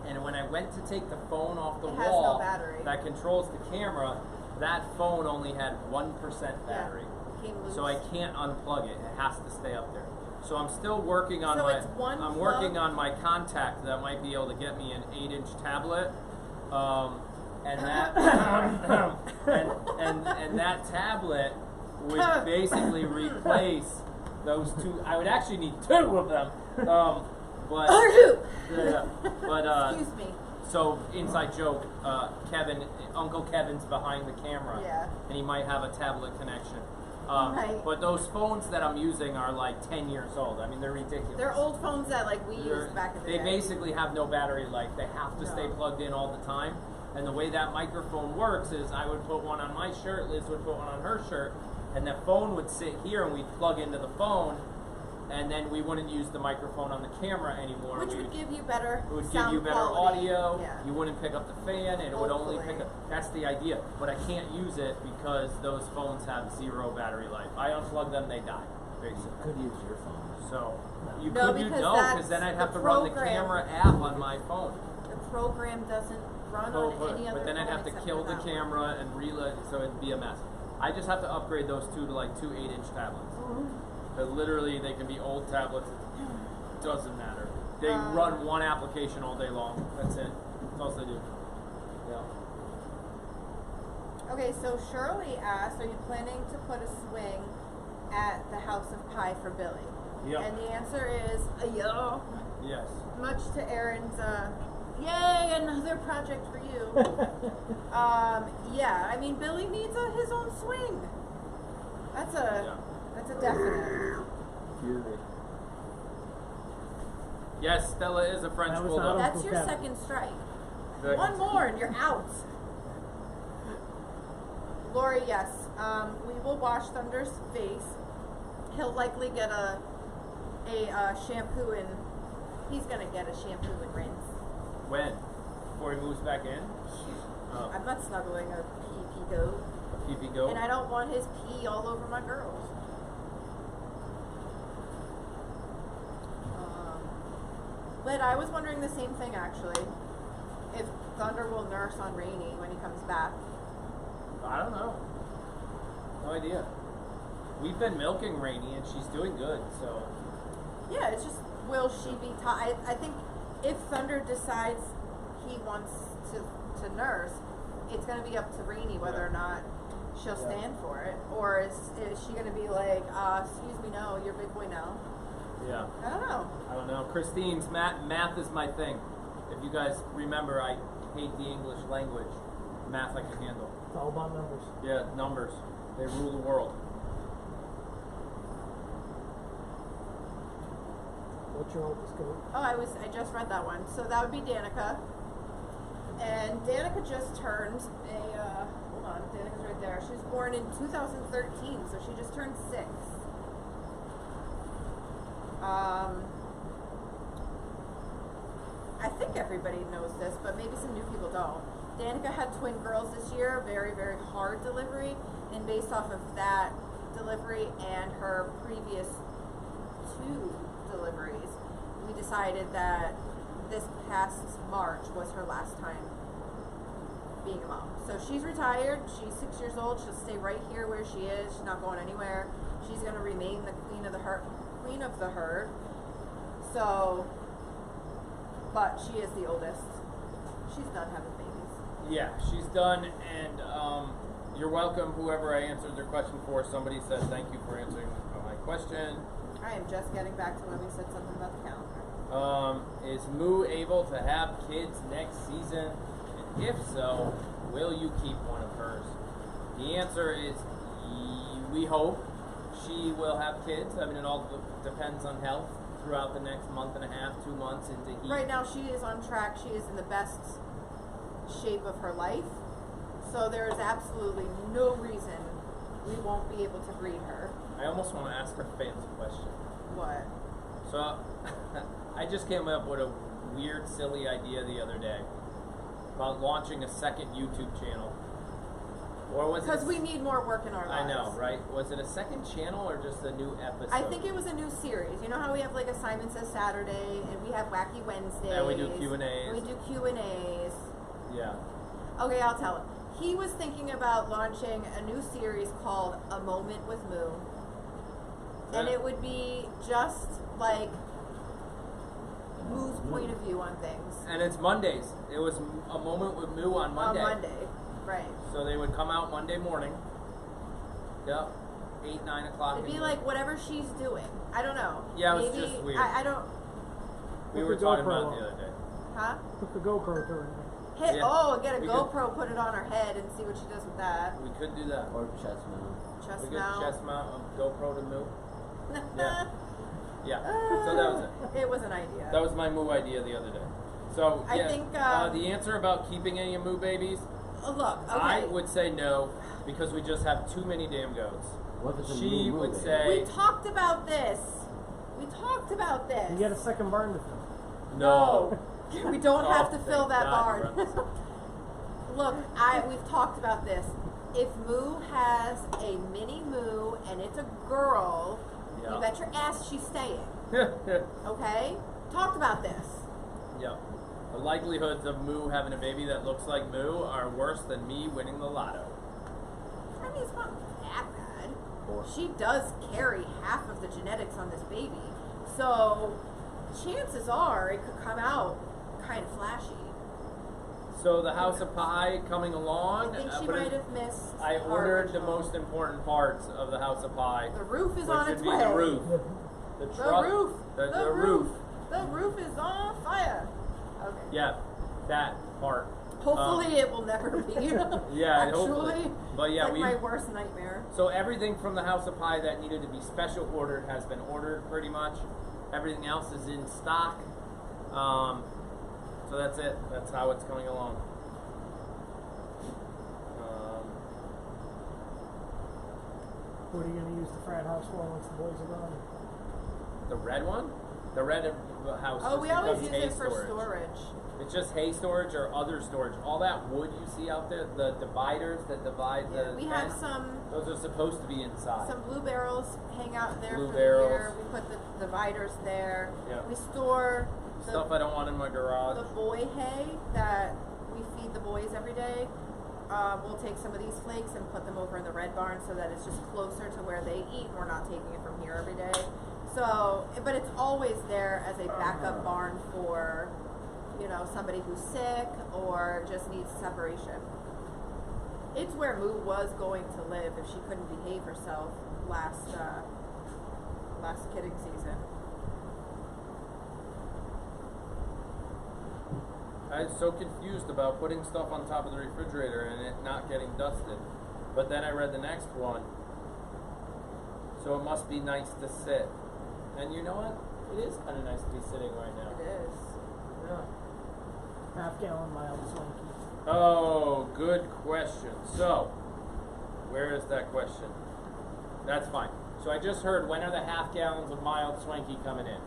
And when I went to take the phone off the It has wall no battery. that controls the camera, that phone only had 1% battery. Yeah, it came loose. So I can't unplug it. It has to stay up there. So I'm still working on So my. it's one I'm plug? working on my contact that might be able to get me an 8-inch tablet, and that and that tablet would basically replace those two. I would actually need 2 of them, but Excuse me. So inside joke, Kevin, Uncle Kevin's behind the camera, Yeah. and he might have a tablet connection. Right. But those phones that I'm using are like 10 years old. I mean, they're ridiculous. They're old phones that like we used back in the They day. basically have no battery life. They have to stay No. plugged in all the time. And the way that microphone works is I would put one on my shirt, Liz would put one on her shirt, and the phone would sit here and we'd plug into the phone, and then we wouldn't use the microphone on the camera anymore. Which would give you better It would give sound you better quality. audio. Yeah. You wouldn't pick up the fan. It would only Hopefully. pick up. That's the idea. But I can't use it because those phones have 0 battery life. I unplug them, they die, You basically. could use your phone. So you No, could use because no, that's because then I'd have the to run the program. camera app on my phone. The program doesn't run So, on any other but then I'd phone have to except kill for the that one. camera and reload, so it'd be a mess. I just have to upgrade those 2 to like 2 8-inch tablets. But literally, they can be old tablets. It doesn't matter. They run one application all day long. That's it. That's all they do. Yeah. Okay, so Shirley asked, are you planning to put a swing at the House of Pie for Billy? Yep. And the answer is, yeah. Yes. Much to Aaron's, yay, another project for you. Yeah, I mean, Billy needs his own swing. That's a definite. Fury. Yes, Stella is a French That was bulldog. not- That's your Kevin. second strike. Second. One more and you're out. Lori, yes. We will wash Thunder's face. He'll likely get a shampoo and he's gonna get a shampoo and rinse. When? Before he moves back in? Oh. I'm not snuggling a pee goat. A pee goat? And I don't want his pee all over my girls. But I was wondering the same thing actually. If Thunder will nurse on Rainy when he comes back. I don't know. No idea. We've been milking Rainy and she's doing good, so. Yeah, it's just, will she be taught? I think if Thunder decides he wants to nurse, it's going to be up to Rainy whether or not she'll stand for it. Or is she going to be like, excuse me, no, you're a big boy now? Yeah. I don't know. I don't know. Christine's math is my thing. If you guys remember, I hate the English language. Math I can handle. It's all about numbers. Yeah, numbers. They rule the world. What's your oldest goat? Oh, I just read that one. So that would be Danica. And Danica just turned hold on, Danica's right there. She was born in 2013, so she just turned 6. I think everybody knows this, but maybe some new people don't. Danica had twin girls this year, very, very hard delivery, and based off of that delivery and her previous 2 deliveries, we decided that this past March was her last time being a mom. So she's retired, she's 6 years old, she'll stay right here where she is, she's not going anywhere. She's gonna remain the queen of the herd. So, but she is the oldest. She's done having babies. Yeah, she's done, and you're welcome, whoever I answered their question for. Somebody said thank you for answering my question. I am just getting back to when we said something about the calendar. Is Moo able to have kids next season? And if so, will you keep one of hers? The answer is we hope she will have kids. I mean, it all depends on health throughout the next month and a half, 2 months into heat. Right now she is on track. She is in the best shape of her life. So there is absolutely no reason we won't be able to breed her. I almost want to ask our fans a question. What? So, I just came up with a weird, silly idea the other day about launching a second YouTube channel. Or was it? Because we need more work in our lives. I know, right? Was it a second channel or just a new episode? I think it was a new series. You know how we have like a Syman Says Saturday, and we have Wacky Wednesdays. And we do Q&As. And we do Q&As. Yeah. Okay, I'll tell him. He was thinking about launching a new series called A Moment with Moo. And Yeah. it would be just like Moo's point of view on things. And it's Mondays. It was a moment with Moo on Monday. On Monday, right. So they would come out Monday morning. Yep. 8, 9 o'clock. It'd in be the like morning. whatever she's doing. I don't know. Yeah, it was Maybe, just weird. I don't. We Hook were the talking GoPro about it the on. other day. Huh? Hook the GoPro to her. Hit, Yeah. Oh, get a We could- GoPro, put it on her head, and see what she does with that. We could do that. Or chest mount. Chest We could mount. chest mount a GoPro to Moo. Yeah. Yeah. So that was it. It was an idea. That was my Moo idea the other day. So I yeah, think, the answer about keeping any Moo babies, Look, okay. I would say no because we just have too many damn goats. What if it's a She moo would baby? say We talked about this. We talked about this. You get a second barn to fill. no. We don't Oh, have to fill thank that God barn. we're on this. Look, we've talked about this. If Moo has a mini Moo and it's a girl, Yeah. you bet your ass she's staying. Yeah. Okay? Talked about this. The likelihoods of Moo having a baby that looks like Moo are worse than me winning the lotto. I mean, it's not that bad. Or- She does carry half of the genetics on this baby. So, chances are it could come out kind of flashy. So the House of Pie coming along. I think she but might have missed. I our ordered the original. most important parts of the House of Pie. The roof is which on would its be way. the roof. The The truck. roof. The roof. The roof is on fire. Okay. Yeah, that part. Hopefully it will never be. Yeah, Actually, hopefully. But yeah, it's like we. my worst nightmare. So everything from the House of Pie that needed to be special ordered has been ordered pretty much. Everything else is in stock. So that's it. That's how it's coming along. What are you going to use the frat house for once the boys are gone? The red one? The red house. Oh, just we always becomes use hay it for storage. It's just hay storage or other storage. All that wood you see out there, the dividers that divide Yeah, the we have tent, some those are supposed to be inside. blue barrels hang out there Blue for the year. barrels. We put the dividers there. Yeah. We store Stuff I don't want in my garage. the boy hay that we feed the boys every day. We'll take some of these flakes and put them over in the red barn so that it's just closer to where they eat. We're not taking it from here every day. So, but it's always there as a backup barn for, somebody who's sick or just needs separation. It's where Moo was going to live if she couldn't behave herself last kidding season. I was so confused about putting stuff on top of the refrigerator and it not getting dusted. But then I read the next one. So it must be nice to sit. And you know what? It is kind of nice to be sitting right now. It is. Yeah. Half-gallon mild swanky. Oh, good question. So, where is that question? That's fine. So I just heard, when are the half gallons of mild swanky coming in?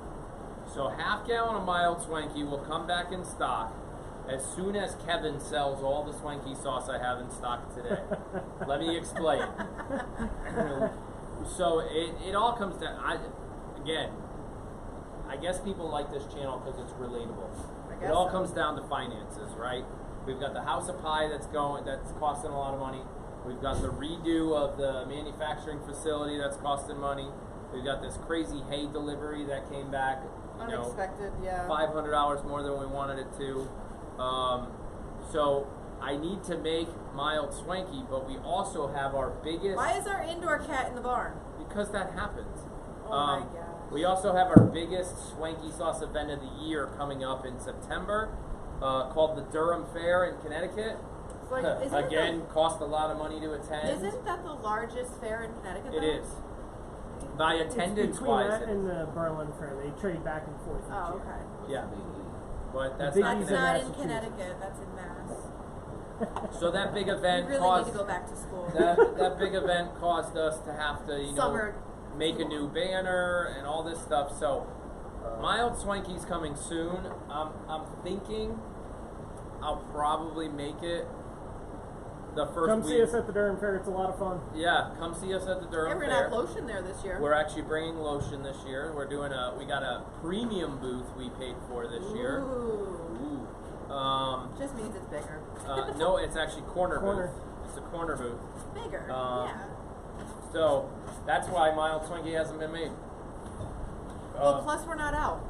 So half gallon of mild swanky will come back in stock as soon as Kevin sells all the swanky sauce I have in stock today. Let me explain. So it all comes down. I guess people like this channel because it's relatable. I It all guess so. comes down to finances, right? We've got the House of Pie that's costing a lot of money. We've got the redo of the manufacturing facility that's costing money. We've got this crazy hay delivery that came back, Unexpected, yeah. $500 more than we wanted it to. So I need to make mild swanky, but we also have our biggest. Why is our indoor cat in the barn? Because that happens. Oh my gosh. We also have our biggest swanky sauce event of the year coming up in September, called the Durham Fair in Connecticut. It's like, isn't Again, cost a lot of money to attend. Isn't that the largest fair in Connecticut? It though? is. By It's attendance between wise, that and the Berlin Fair. They trade back and forth each Oh, year. okay. yeah. But that's The not That's Biggies in not in Massachusetts. Connecticut. That's in Mass. So that big We event really caused need to go back to school. that big event caused us to have to, Summer. make a new banner and all this stuff. So Mild Swanky's coming soon. I'm thinking I'll probably make it the first Come week. see us at the Durham Fair. It's a lot of fun. Yeah, come see us at the Durham Yeah, we're Fair. gonna have lotion there this year. We're actually bringing lotion this year. We're doing we got a premium booth we paid for this year. Ooh. Ooh. Just means it's bigger. No, it's actually corner Corner. booth. It's a corner booth. Bigger. Um, Yeah. So that's why Mild Swanky hasn't been made. Well, plus we're not out.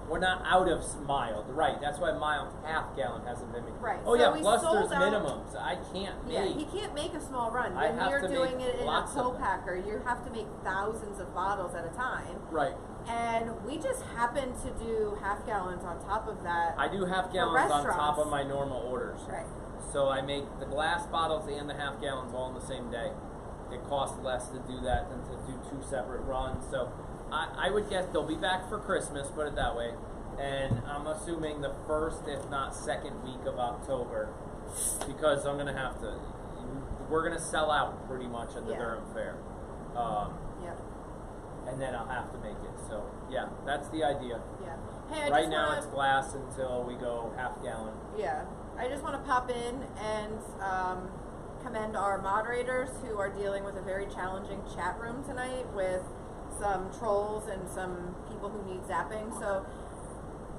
We're not out of mild, right? That's why mild half gallon hasn't been made. Right. Oh So yeah, we plus sold there's out- minimums. I can't make. Yeah, he can't make a small run. I When have you're to doing make it in a lots of them. co-packer, you have to make thousands of bottles at a time. Right. And we just happen to do half gallons on top of that. I do half gallons on top restaurants. of my normal orders. Right. So I make the glass bottles and the half gallons all in the same day. It costs less to do that than to do two separate runs. So I would guess they'll be back for Christmas, put it that way. And I'm assuming the first, if not second week of October, because I'm gonna have to. We're gonna sell out pretty much at the Yeah. Durham Fair, Yeah. and then I'll have to make it. So yeah, that's the idea. Yeah. Hey, I Right just now wanna, it's glass until we go half gallon. Yeah. I just want to pop in and commend our moderators who are dealing with a very challenging chat room tonight with some trolls and some people who need zapping. So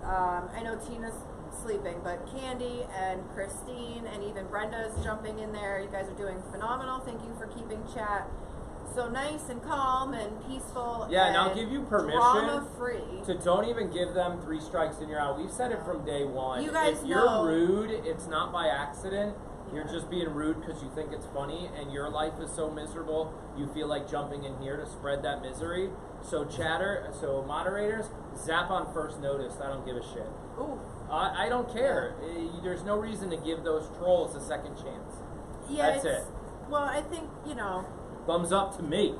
I know Tina's sleeping, but Candy and Christine and even Brenda's jumping in there. You guys are doing phenomenal. Thank you for keeping chat so nice and calm and peaceful. Yeah, and I'll give you permission drama-free. So don't even give them 3 strikes and you're out. We've said it from day one. You guys if you're know- rude, it's not by accident. You're Yeah. just being rude because you think it's funny, and your life is so miserable. You feel like jumping in here to spread that misery. So moderators, zap on first notice. I don't give a shit. Ooh. I don't care. There's no reason to give those trolls a second chance. Yeah, That's it's, it. Well, I think, Thumbs up to me.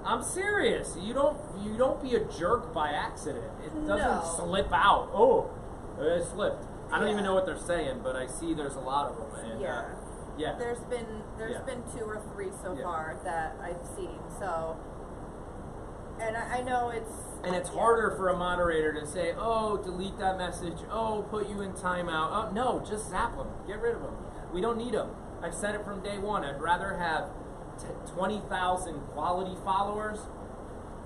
I'm serious. You don't be a jerk by accident. It doesn't No. slip out. Oh, it slipped. I don't Yeah. even know what they're saying, but I see there's a lot of them. And, Yeah. yeah. There's been 2 or 3 so Yeah. far that I've seen. So, and I know it's. And it's yeah. harder for a moderator to say, "Oh, delete that message. Oh, put you in timeout." Oh, no, just zap them. Get rid of them. We don't need them. I've said it from day one. I'd rather have 20,000 quality followers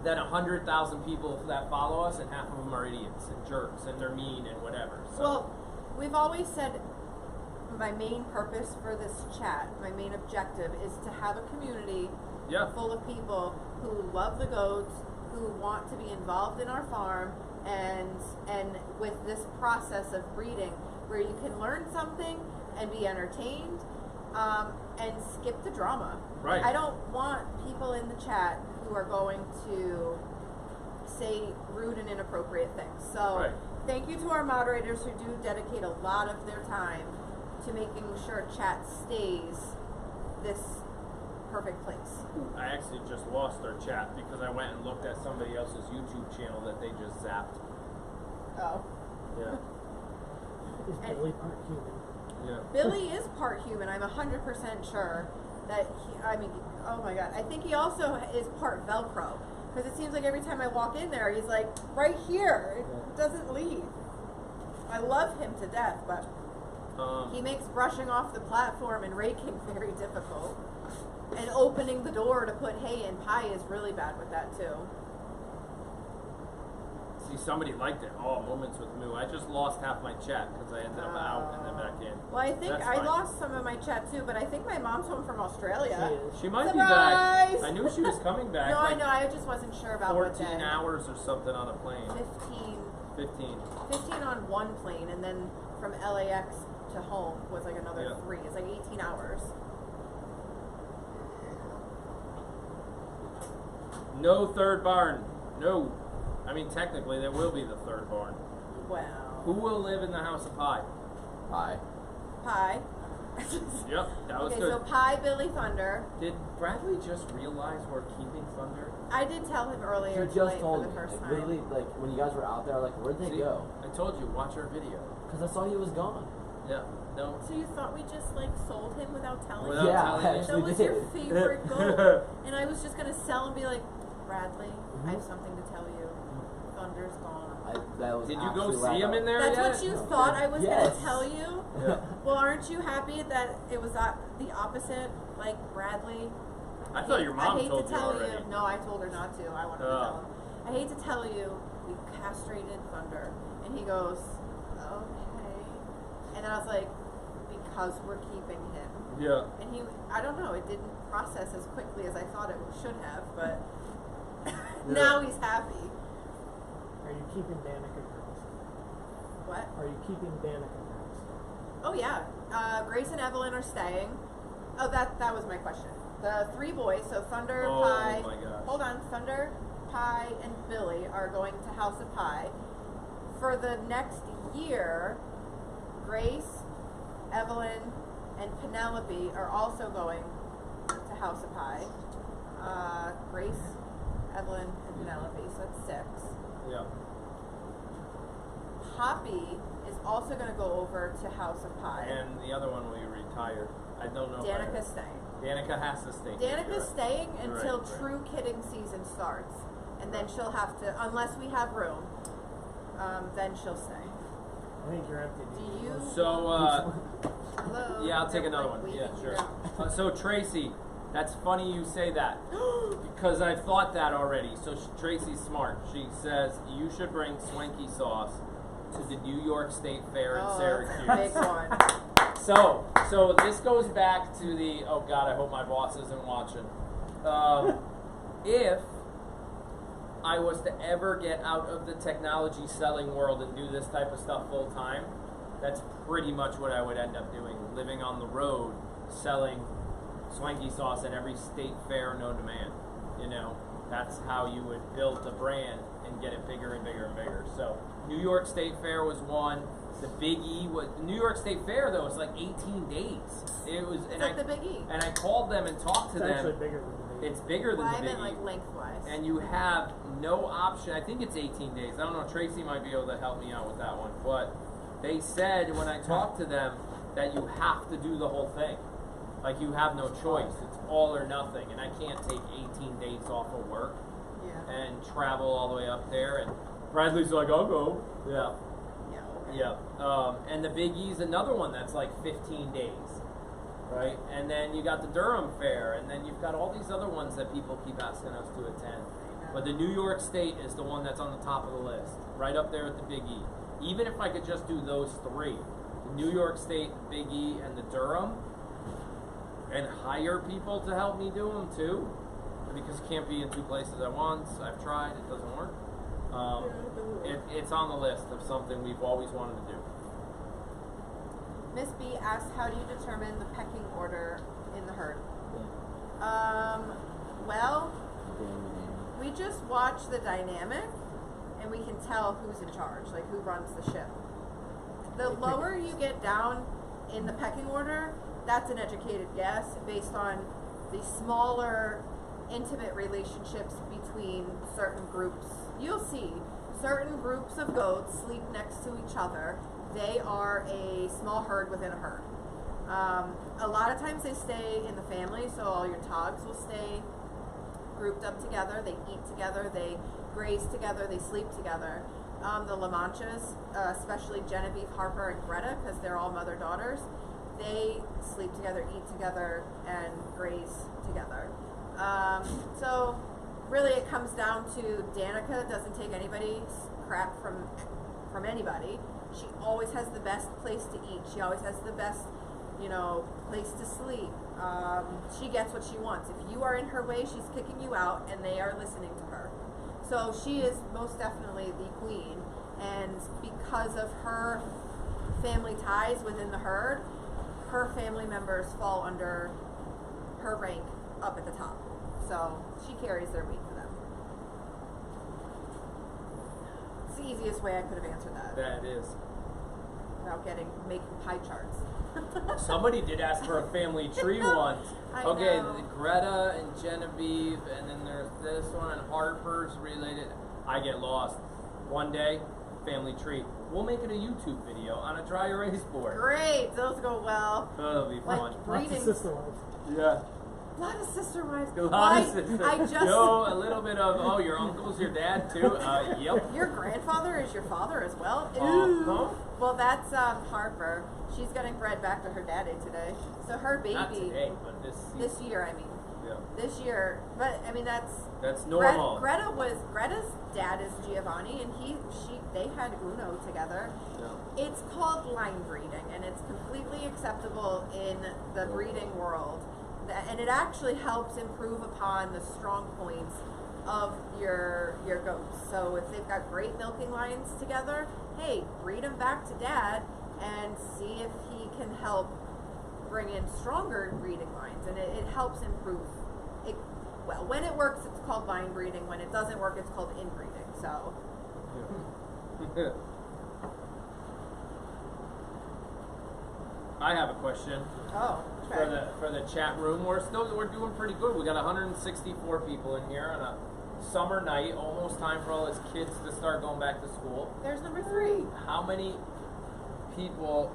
than 100,000 people that follow us, and half of them are idiots and jerks and they're mean and whatever. So. Well, we've always said my main purpose for this chat, my main objective, is to have a community Yeah. full of people who love the goats, who want to be involved in our farm, and with this process of breeding, where you can learn something and be entertained, and skip the drama. Right. I don't want people in the chat who are going to say rude and inappropriate things. So Right. thank you to our moderators who do dedicate a lot of their time to making sure chat stays this perfect place. I actually just lost our chat because I went and looked at somebody else's YouTube channel that they just zapped. Oh. Yeah. Is And- Billy part human? Yeah. Billy is part human. I'm 100% sure that oh my god. I think he also is part Velcro. Because it seems like every time I walk in there, he's like right here. It doesn't leave. I love him to death, but he makes brushing off the platform and raking very difficult. And opening the door to put hay in pie is really bad with that too. See, somebody liked it. Oh, Moments with Moo. I just lost half my chat because I ended up out and then back in. Well, I think That's I fine. lost some of my chat too, but I think my mom's home from Australia. She might Surprise! be back. I knew she was coming back. No, I like know. I just wasn't sure about what 14 day. hours or something on a plane. 15. 15 on one plane, and then from LAX to home was like another Yeah. 3. It's like 18 hours. No third barn. No. I mean, technically, there will be the third barn. Wow. Who will live in the house of pie? Pie. Pie. Yep, that was Okay, good. so Pie, Billy Thunder. Did Bradley just realize we're keeping Thunder? I did tell him earlier You tonight just told for me. the first Like, time. literally, like when you guys were out there, like where'd they See, go? I told you, watch our video. Because I saw he was gone. Yeah. No. So you thought we just like sold him without telling Without him? Yeah, telling I you. That actually was did. your favorite goal. And I was just gonna sell and be like, Bradley, I have something to tell you. Thunder's gone. That was Did you go actually what I see him thought. in there That's yet? what you No. thought I was Yes. gonna tell you? Yeah. Well, aren't you happy that it was the opposite? Like, Bradley, I thought your mom I hate told to you tell already. you. No, I told her not to. I wanted to tell him. I hate to tell you, we castrated Thunder. And he goes, okay. And then I was like, because we're keeping him. Yeah. And he, I don't know, it didn't process as quickly as I thought it should have, but now he's happy. Are you keeping Danica girls? What? Are you keeping Danica girls? Oh yeah, Grace and Evelyn are staying. Oh, that was my question. The 3 boys, so Thunder, Oh Pie. my gosh. Hold on, Thunder, Pie, and Billy are going to House of Pie. For the next year, Grace, Evelyn, and Penelope are also going to House of Pie. Grace, Evelyn, and Penelope, so that's 6. Yeah. Poppy is also going to go over to House of Pie. And the other one will be retired. I don't know. Danica's staying. Danica has to stay. Danica's staying until Right. true kidding season starts. And then she'll have to, unless we have room, then she'll stay. I think you're empty. Do you? So, Hello? yeah, I'll take They're, another like, one. Yeah, waving you sure. down. So Tracy, that's funny you say that because I've thought that already. So Tracy's smart. She says you should bring swanky sauce to the New York State Fair in Oh, Syracuse. that's a big one. So this goes back to the, oh God, I hope my boss isn't watching. If I was to ever get out of the technology selling world and do this type of stuff full time, that's pretty much what I would end up doing. Living on the road, selling swanky sauce at every state fair known to man. You know, that's how you would build the brand and get it bigger and bigger and bigger. So New York State Fair was one. The Big E was the New York State Fair though. It's like 18 days. It was, It's like the Big E. and I called them and talked to It's actually them. bigger than the big. It's bigger than Well, the I Big meant E. like lengthwise. And you have no option. I think it's 18 days. I don't know. Tracy might be able to help me out with that one. But they said when I talked to them that you have to do the whole thing. Like you have no choice. It's all or nothing. And I can't take 18 days off of work Yeah. and travel all the way up there. And Bradley's like, I'll go. Yeah. Yeah. Yeah. And the Big E's another one that's like 15 days. Right? And then you got the Durham Fair, and then you've got all these other ones that people keep asking us to attend. But the New York State is the one that's on the top of the list, right up there at the Big E. Even if I could just do those 3, the New York State, Big E, and the Durham, and hire people to help me do them too, because you can't be in 2 places at once. I've tried, it doesn't work. It's on the list of something we've always wanted to do. Miss B asked, how do you determine the pecking order in the herd? Well, we just watch the dynamic, and we can tell who's in charge, like who runs the ship. The lower you get down in the pecking order, that's an educated guess based on the smaller, intimate relationships between certain groups. You'll see certain groups of goats sleep next to each other. They are a small herd within a herd. A lot of times they stay in the family, so all your togs will stay grouped up together. They eat together, they graze together, they sleep together. The La Manchas, especially Genevieve, Harper, and Greta, because they're all mother-daughters, they sleep together, eat together, and graze together. So really it comes down to Danica doesn't take anybody's crap from anybody. She always has the best place to eat. She always has the best, place to sleep. She gets what she wants. If you are in her way, she's kicking you out, and they are listening to her. So she is most definitely the queen, and because of her family ties within the herd, her family members fall under her rank up at the top. So she carries their weight for them. It's the easiest way I could have answered that That is. without making pie charts. Somebody did ask for a family tree once. I Okay, know. Greta and Genevieve, and then there's this one, and Harper's related. I get lost. One day, family tree. We'll make it a YouTube video on a dry erase board. Great, those go well. That'll be fun. Like Lots of breeding. sister wives. Yeah. A lot of sister wives. A lot I, of sisters. I just. Yo, a little bit of, oh, your uncle's your dad too? Yep. Your grandfather is your father as well? Uh-huh. Well, that's Harper. She's getting bred back to her daddy today. So her baby. Not today, but This year, I mean. Yeah. This year. But, I mean, that's normal. Greta's dad is Giovanni, and they had Uno together. Yeah. It's called line breeding, and it's completely acceptable in the breeding world. And it actually helps improve upon the strong points of your goats. So if they've got great milking lines together, hey, breed them back to dad and see if he can help bring in stronger breeding lines. And it helps improve. Well, when it works, it's called line breeding. When it doesn't work, it's called inbreeding. So. Yeah. I have a question. Oh, okay. For the chat room. We're doing pretty good. We got 164 people in here on a summer night, almost time for all his kids to start going back to school. There's number 3. How many people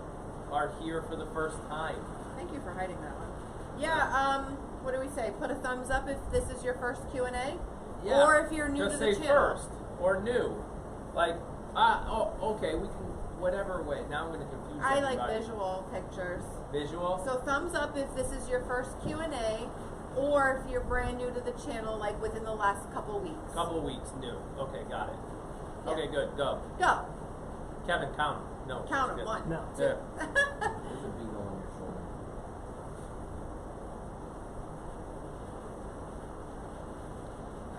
are here for the first time? Thank you for hiding that one. Yeah, what do we say? Put a thumbs up if this is your first Q&A. Yeah. Or if you're new Just to the say channel. first or new. Like, okay, we can, whatever way. Now I'm going to confuse I everybody. like visual pictures. Visual? So thumbs up if this is your first Q&A, or if you're brand new to the channel, like within the last couple weeks. Couple of weeks new. Okay, got it. Yeah. Okay, good. Go. Go. Kevin, count 'em. No. Count that's them. good. 1, No. 2. Yeah. There's a beagle on your shoulder.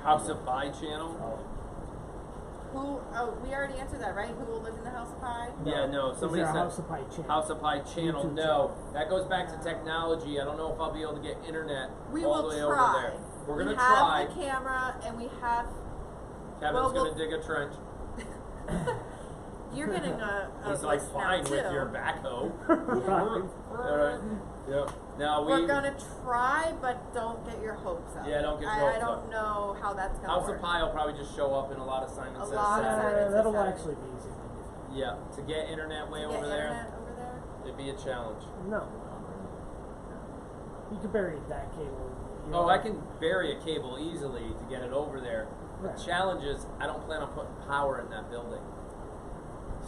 House of Pie channel? We already answered that, right? Who will live in the House of Pie? Yeah, no. Somebody Is there a said House of Pie channel? House of Pie channel. YouTube No. channel. That goes back to technology. I don't know if I'll be able to get internet We all will the way try. over there. We're going to We try. have the camera, and we have. Kevin's well, going to dig a trench. You're getting a He's like, list now, fine with too. your backhoe. Right. Alright. Yep. Now We're gonna try, but don't get your hopes up. Yeah, don't get your I hopes don't up. know how that's gonna House work. of Pie will probably just show up in a lot of Simon A Says lot of Saturday. Simon Says That'll Saturday. actually be easy. Yeah, to get internet way To over get there, internet over there. it'd be a challenge. No. You can bury that cable. You Oh, know. I can bury a cable easily to get it over there. Right. The challenge is I don't plan on putting power in that building.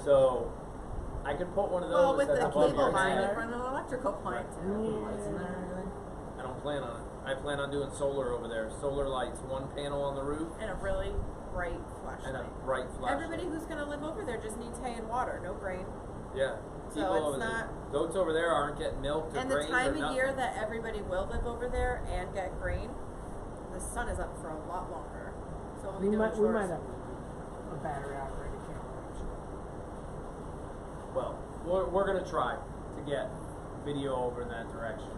So I could put one of those Well, with that's the above cable your line, head. you run an electrical line too. Lights in there or anything? I don't plan on it. I plan on doing solar over there. Solar lights, one panel on the roof And a really bright and a flashlight. bright flashlight. Everybody who's gonna live over there just needs hay and water, no grain. Yeah. So People it's over there. not- Goats over there aren't getting milk or And the grains time or of nothing. year that everybody will live over there and get grain, the sun is up for a lot longer. So we'll be We doing might chores. have a battery operated camera actually. Well, we're going to try to get video over in that direction.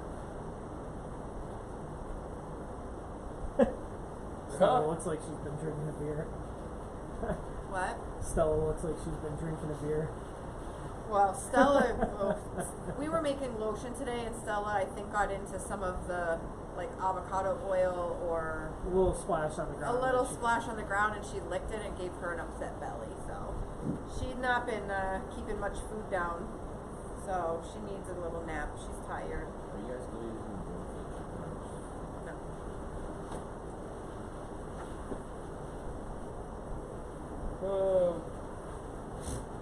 Stella looks like she's been drinking a beer. What? Stella looks like she's been drinking a beer. Well, Stella, we were making lotion today, and Stella, I think, got into some of the like avocado oil or A little splash on the a ground. little She- splash on the ground, and she licked it and gave her an upset belly. So she'd not been keeping much food down, so she needs a little nap. She's tired. Are you guys still using the goldfish approach? No.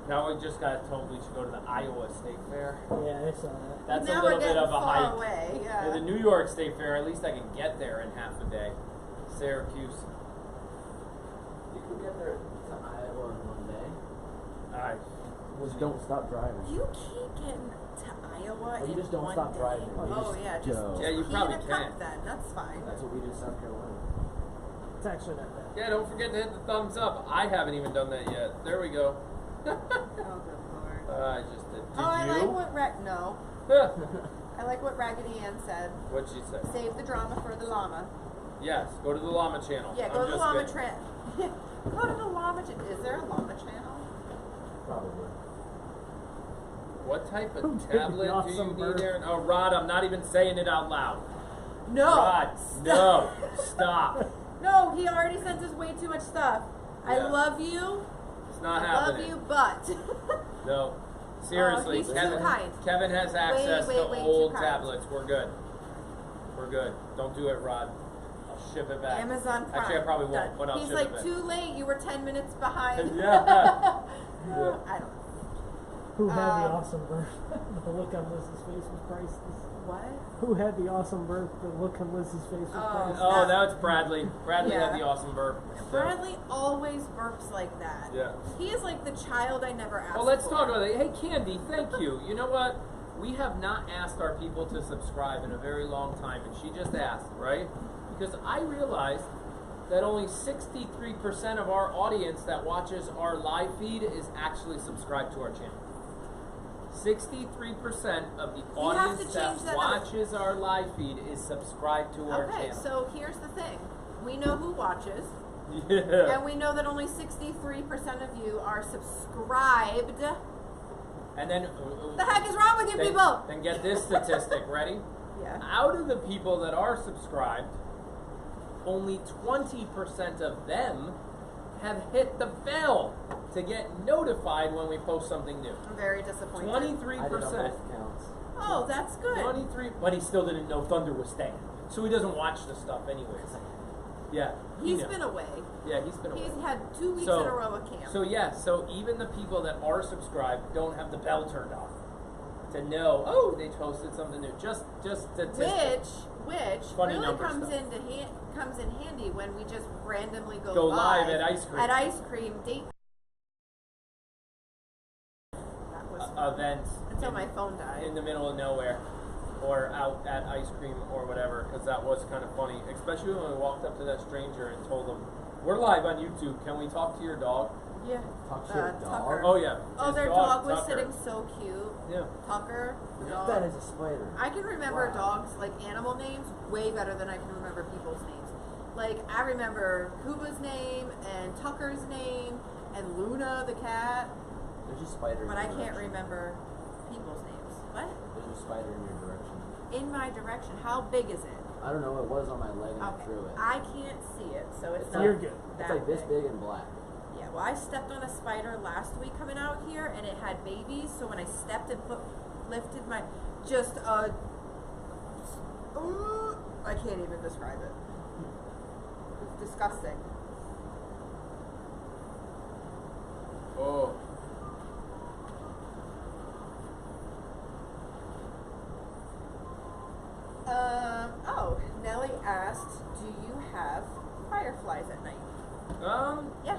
Now we just got told we should go to the Iowa State Fair. Yeah, I saw that. That's now a little we're bit getting of a far hike. away. Yeah, the Yeah. New York State Fair, at least I can get there in half a day. Syracuse. You can get there to Iowa in one day. I Just don't stop driving. You can't get to Iowa Or you in just don't one stop day. driving. You Oh just yeah, go. Yeah, you pee probably in a can. cup then. That's fine. That's what we did in South Carolina. It's actually not bad. Yeah, don't forget to hit the thumbs up. I haven't even done that yet. There we go. Oh good lord. I just did. Did Oh, I you? like what no. I like what Raggedy Ann said. What'd she say? Save the drama for the llama. Yes, go to the llama channel. Yeah, go I'm to the just llama kidding. channel. Go to the llama channel. Is there a llama channel? Probably. What type Who of did tablet the do you awesome need bird? there? Oh, Rod, I'm not even saying it out loud. No. Rod, no, stop. No, he already sent us way too much stuff. I Yeah. love you. It's not I happening. love you, but. No. Seriously, he's too Kevin. kind. Kevin has access way to too old kind. tablets. We're good. We're good. Don't do it, Rod. I'll ship it back. Amazon Prime. Actually, I probably won't, Done. but I'll He's ship like, it back. too late. You were 10 minutes behind. Yeah. I don't know. Who had the awesome birth? The look on Liz's face was priceless. What? Who had the awesome birth? The look on Liz's face was priceless. Oh, that's Bradley. Bradley Yeah. had the awesome burp. Bradley always burps like that. Yeah. He is like the child I never asked Well, let's for. talk about it. Hey, Candy, thank you. You know what? We have not asked our people to subscribe in a very long time, and she just asked, right? Because I realized that only 63% of our audience that watches our live feed is actually subscribed to our channel. 63% of the audience change that that watches our live feed is subscribed to our Okay, channel. so here's the thing. We know who watches, Yeah. and we know that only 63% of you are subscribed. And then What the heck is wrong with you people? Then get this statistic. Ready? Yeah. Out of the people that are subscribed, only 20% of them have hit the bell to get notified when we post something new. I'm very disappointed. 23%. I did on both accounts. Oh, that's good. 23, but he still didn't know Thunder was staying, so he doesn't watch the stuff anyways. Yeah, he He's knew. been away. Yeah, he's been away. He's had 2 weeks So- in a row of camp. So yeah, so even the people that are subscribed don't have the bell turned off to know. Oh, they posted something new. Just statistics. Which Funny really number comes stuff. comes in handy when we just randomly go live at ice cream. At ice cream date. That was fun. Events Until in- my phone died. in the middle of nowhere, or out at ice cream or whatever, because that was kind of funny. Especially when we walked up to that stranger and told him, "We're live on YouTube. Can we talk to your dog?" Yeah. Talk to your dog? Tucker. Oh yeah. Oh, his their dog was Tucker. sitting so cute. Yeah. Tucker. The dog. That is a spider. I can remember Wow. dogs, like animal names, way better than I can remember people's names. Like, I remember Kuba's name, and Tucker's name, and Luna the cat, There's a spider in but your I can't direction. remember people's names. What? There's a spider in your direction. In my direction. How big is it? I don't know, it was on my leg and I Okay. threw it. I can't see it, so it's It's not You're good. It's that like this big and black. Yeah, well, I stepped on a spider last week coming out here, and it had babies. So when I stepped and lifted my, I can't even describe it. It's disgusting. Oh. Oh, Nellie asked, "Do you have fireflies at night?" Yeah. Yes.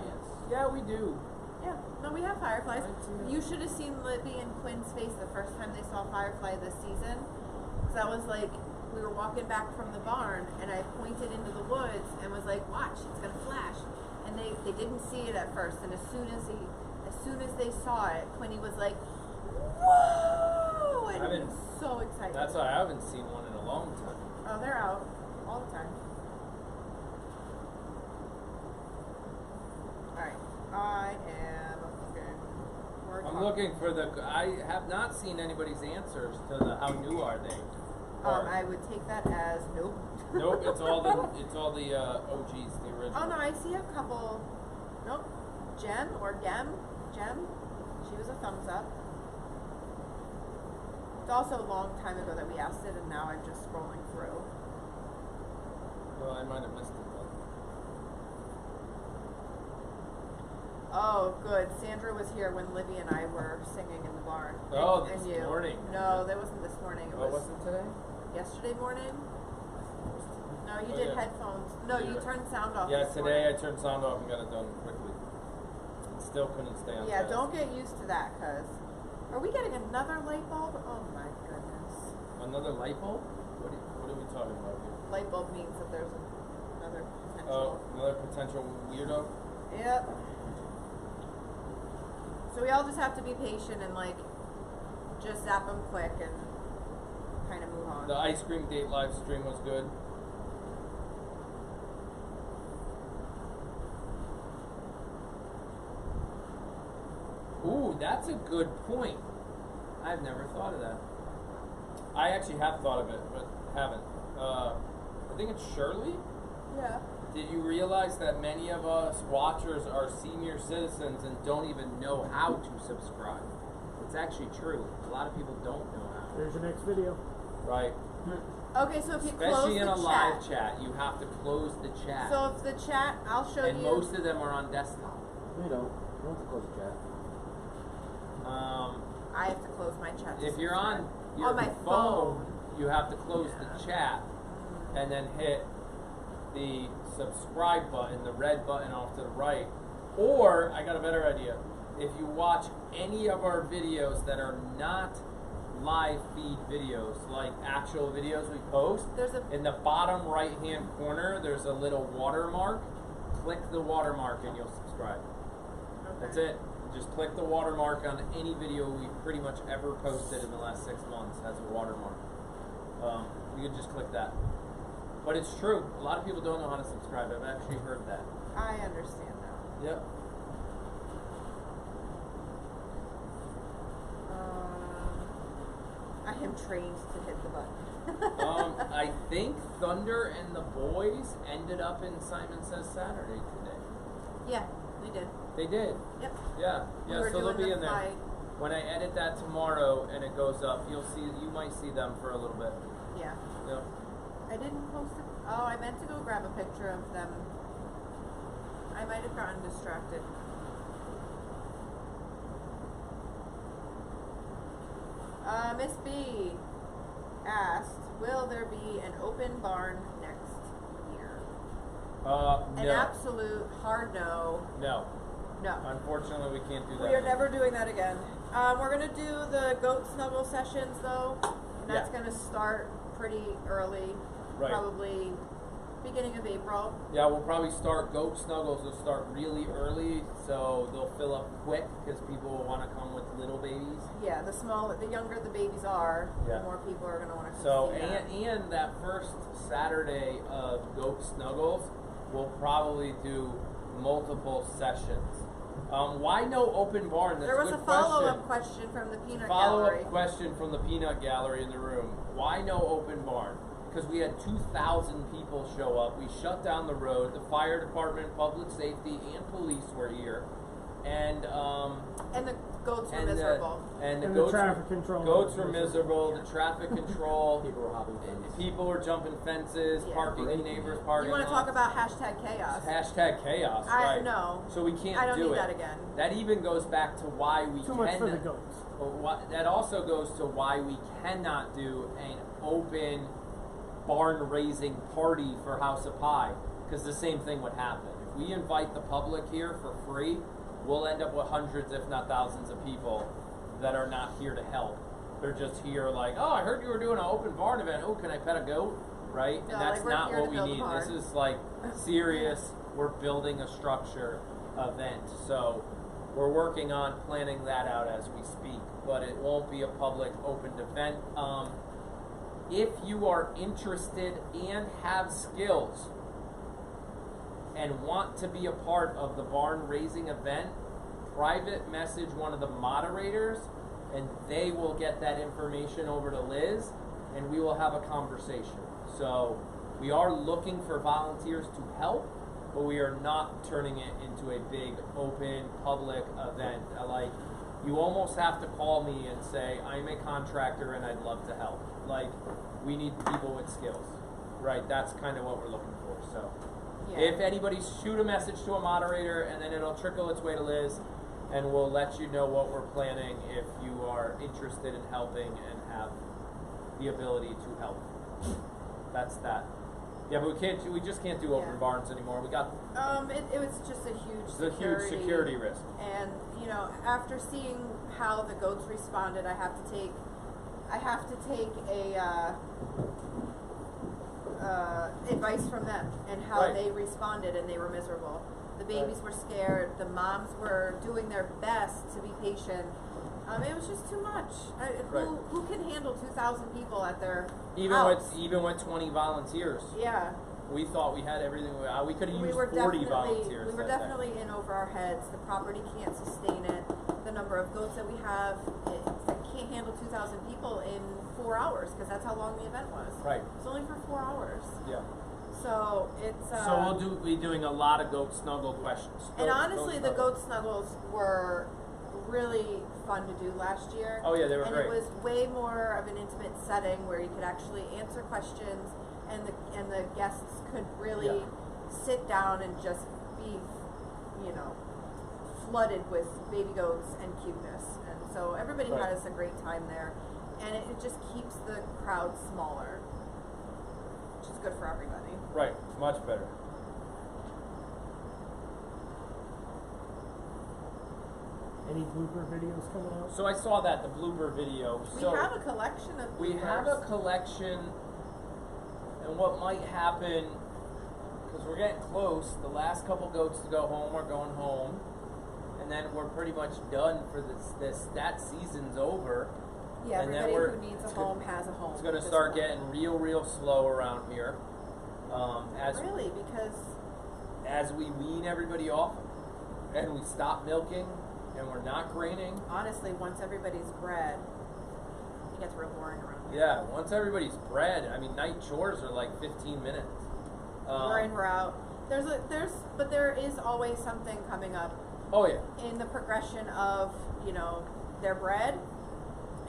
Yeah, we do. Yeah, no, we have fireflies. I do. You should have seen Libby and Quinn's face the first time they saw firefly this season. Because I was like, we were walking back from the barn, and I pointed into the woods and was like, "Watch, it's gonna flash." And they didn't see it at first, and as soon as they saw it, Quinny was like, "Whoa!" And he was so excited. That's why I haven't seen one in a long time. Oh, they're out all the time. Alright, I am looking. We're I'm talking. looking for I have not seen anybody's answers to the how new are they. Or- I would take that as nope. Nope, it's all the OGs, the original. Oh no, I see a couple. Nope. Jem or Gem. She was a thumbs up. It's also a long time ago that we asked it, and now I'm just scrolling through. Well, I might have missed it then. Oh, good. Sandra was here when Libby and I were singing in the barn. Oh, And this you. morning. No, that wasn't this morning. It Oh, was wasn't today? yesterday morning. No, you Oh, did yeah. headphones. No, you Yeah. turned sound off. Yeah, this today I morning. turned sound off and got it done quickly. Still couldn't stay on Yeah, task. don't get used to that, cause are we getting another light bulb? Oh my goodness. Another light bulb? What are we talking about here? Light bulb means that there's another potential. Oh, another potential weirdo? Yep. So we all just have to be patient and like just zap them quick and kind of move on. The ice cream date live stream was good. Ooh, that's a good point. I've never thought of that. I actually have thought of it, but haven't. I think it's Shirley Yeah. did you realize that many of us watchers are senior citizens and don't even know how to subscribe? It's actually true. A lot of people don't know how. There's your next video. Right. Okay, so if you close Especially in the a live chat, you have to close the chat. So if the chat, I'll show and you. most of them are on desktop. You don't. You don't have to close the chat. I have to close my chat. If you're on your my phone, you have to close the chat and then hit the subscribe button, the red button off to the right. Or, I got a better idea. If you watch any of our videos that are not live feed videos, like actual videos we post, in the bottom right hand corner there's a little watermark. Click the watermark and you'll subscribe. Okay. That's it. Just click the watermark on any video we've pretty much ever posted in the last 6 months has a watermark. You can just click that. But it's true. A lot of people don't know how to subscribe. I've actually heard that. I understand now. Yep. I am trained to hit the button. I think Thunder and the boys ended up in Simon Says Saturday today. Yeah, they did. They did. Yep. Yeah. We Yeah. were So they'll doing be the in there. fight. When I edit that tomorrow and it goes up, you'll see. You might see them for a little bit. Yeah. Yep. I didn't post it. Oh, I meant to go grab a picture of them. I might have gotten distracted. Miss B asked, will there be an open barn next year? No. An absolute hard no. No. No. Unfortunately, we can't do that. We are never doing that again. We're going to do the goat snuggle sessions, though. And that's going to start pretty early. Right. Probably beginning of April. Yeah, we'll probably start goat snuggles. Will start really early, so they'll fill up quick because people will want to come with little babies. Yeah, the younger the babies are, Yeah. the more people are going to want to come So see that. and that first Saturday of goat snuggles, we'll probably do multiple sessions. Why no open barn? That's There was a a good follow-up question from the peanut Follow-up gallery. question from the peanut gallery in the room. Why no open barn? Because we had 2,000 people show up. We shut down the road. The fire department, public safety, and police were here. And the goats were miserable. And the And goats the traffic control. Goats were miserable. The traffic control. People were hopping fences. People were jumping fences, Yeah. parking in neighbors' parking You want to lots. talk about hashtag chaos? Hashtag chaos, I right? know. So we can't I don't do need it. that again. That even goes back to why we Too much for the goats. That also goes to why we cannot do an open barn raising party for House of Pie, because the same thing would happen. If we invite the public here for free, we'll end up with hundreds, if not thousands, of people that are not here to help. They're just here like, oh, I heard you were doing an open barn event. Oh, can I pet a goat? Right? No, And that's like, we're not here what to we build a need. barn. This is like serious. We're building a structure event. So we're working on planning that out as we speak, but it won't be a public open event. If you are interested and have skills and want to be a part of the barn raising event, private message one of the moderators and they will get that information over to Liz and we will have a conversation. So we are looking for volunteers to help, but we are not turning it into a big open public event. Like, you almost have to call me and say, I'm a contractor and I'd love to help. Like, we need people with skills, right? That's kind of what we're looking for. So Yeah. if anybody, shoot a message to a moderator and then it'll trickle its way to Liz and we'll let you know what we're planning if you are interested in helping and have the ability to help. That's that. Yeah, but we just can't do open Yeah. barns anymore. We got It was just a huge it's a huge security risk. And after seeing how the goats responded, I have to take advice from them and how Right. they responded, and they were miserable. The babies were scared. The moms were doing their best to be patient. It was just too much. Who can handle 2,000 people at their house? Even with 20 volunteers. Yeah. We thought we had everything. We could have We used were 40 volunteers. We were that day. definitely in over our heads. The property can't sustain it. The number of goats that we have, it can't handle 2,000 people in 4 hours, because that's how long the event was. Right. It was only for 4 hours. Yeah. So it's So we'll be doing a lot of goat snuggle questions. and honestly, the snuggle. goat snuggles were really fun to do last year. Oh yeah, they were and great. it was way more of an intimate setting where you could actually answer questions, and the guests could really sit down and just be, flooded with baby goats and cuteness. And so everybody Right. has a great time there, and it just keeps the crowd smaller, which is good for everybody. Right, much better. Any blooper videos coming out? So I saw that, the blooper video. We So have a collection of we have a bloopers. collection, and what might happen, because we're getting close, the last couple goats to go home are going home, and then we're pretty much done for that season's over. Yeah, and then everybody who needs a home has a home. It's going to at this start point. getting real slow around here. Really, because As we wean everybody off, and we stop milking, and we're not graining. honestly, once everybody's bred, it gets real boring around here. Yeah, once everybody's bred, I mean, night chores are like 15 minutes. We're in, we're out. But there is always something coming up Oh yeah. in the progression of, they're bred,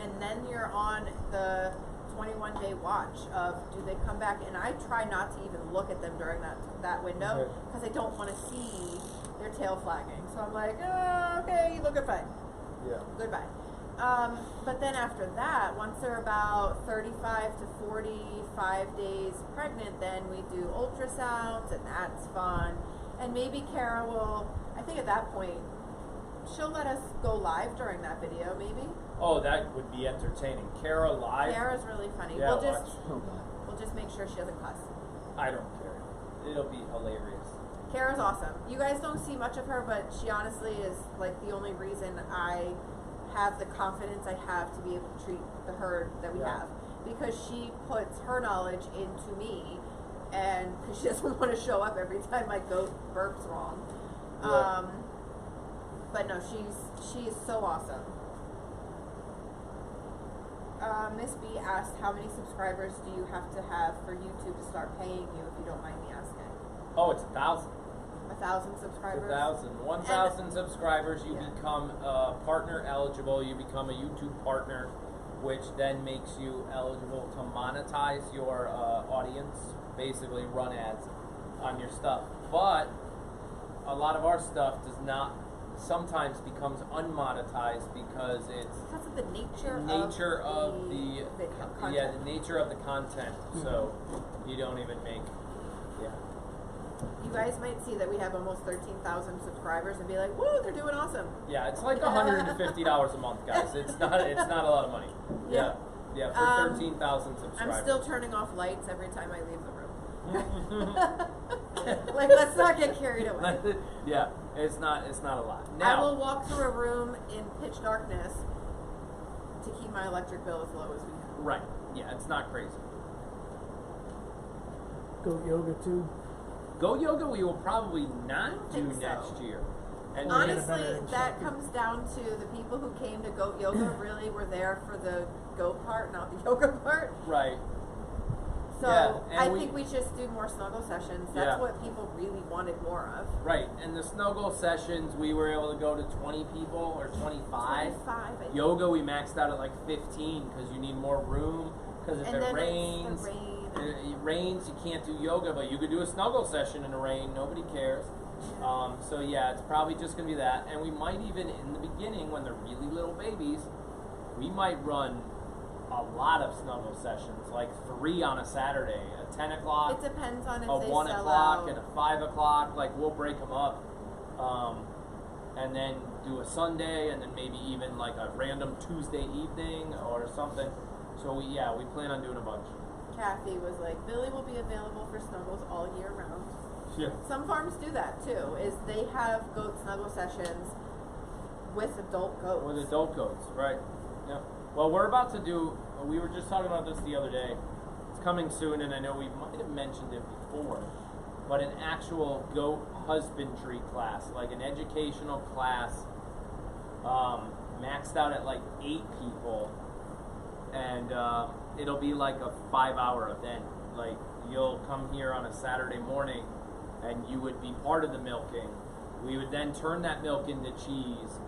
and then you're on the 21-day watch of do they come back, and I try not to even look at them during that window Okay. because I don't want to see their tail flagging. So I'm like, okay, you look good, fine. Yeah. Goodbye. But then after that, once they're about 35 to 45 days pregnant, then we do ultrasounds, and that's fun. And maybe Kara will, I think at that point, she'll let us go live during that video, maybe. Oh, that would be entertaining. Kara live. Kara's really funny. Yeah, We'll just make sure she doesn't cuss. I don't care. It'll be hilarious. Kara's awesome. You guys don't see much of her, but she honestly is like the only reason I have the confidence I have to be able to treat the herd that we Yeah. have, because she puts her knowledge into me, and because she doesn't want to show up every time my goat burps wrong. Yeah. But no, she is so awesome. Miss B asked, how many subscribers do you have to have for YouTube to start paying you, if you don't mind me asking? Oh, it's 1,000. 1,000 subscribers? 1,000. 1,000 subscribers, you Yeah. become partner eligible. You become a YouTube partner, which then makes you eligible to monetize your audience, basically run ads on your stuff. But a lot of our stuff does not, sometimes becomes unmonetized because it's Because of the nature of of the content. yeah, the nature of the content. So you don't even make You guys might see that we have almost 13,000 subscribers and be like, woo, they're doing awesome. yeah, it's like $150 a month, guys. It's not a lot of money. Yeah. Yeah, for 13,000 subscribers. I'm still turning off lights every time I leave the room. Like, let's not get carried away. Yeah, it's not a lot. I Now, will walk through a room in pitch darkness to keep my electric bill as low as we can. right. Yeah, it's not crazy. Goat yoga too. Goat yoga we will probably not do think so. next year. And Honestly, that comes down to the people who came to goat yoga really were there for the goat part, not the yoga part. right. So Yeah, and I we- think we just do more snuggle sessions. That's Yeah. what people really wanted more of. Right, and the snuggle sessions, we were able to go to 20 people or 25. 25, I think. Yoga, we maxed out at like 15 because you need more room. Because if And it then rains, it's the rain. it rains, you can't do yoga, but you could do a snuggle session in the rain. Nobody cares. So yeah, it's probably just gonna be that, and we might even in the beginning when they're really little babies, we might run a lot of snuggle sessions, like 3 on a Saturday, a 10 o'clock. It depends on if A they 1 sell o'clock out. and a 5 o'clock, like we'll break them up, and then do a Sunday, and then maybe even like a random Tuesday evening or something. So we plan on doing a bunch. Kathy was like, Billy will be available for snuggles all year round. Yeah. Some farms do that too, is they have goat snuggle sessions with adult goats. With adult goats, right? Yeah. Well, we're about to do. We were just talking about this the other day. It's coming soon, and I know we might have mentioned it before, but an actual goat husbandry class, like an educational class, maxed out at like 8 people, and it'll be like a 5-hour event. Like, you'll come here on a Saturday morning and you would be part of the milking. We would then turn that milk into cheese.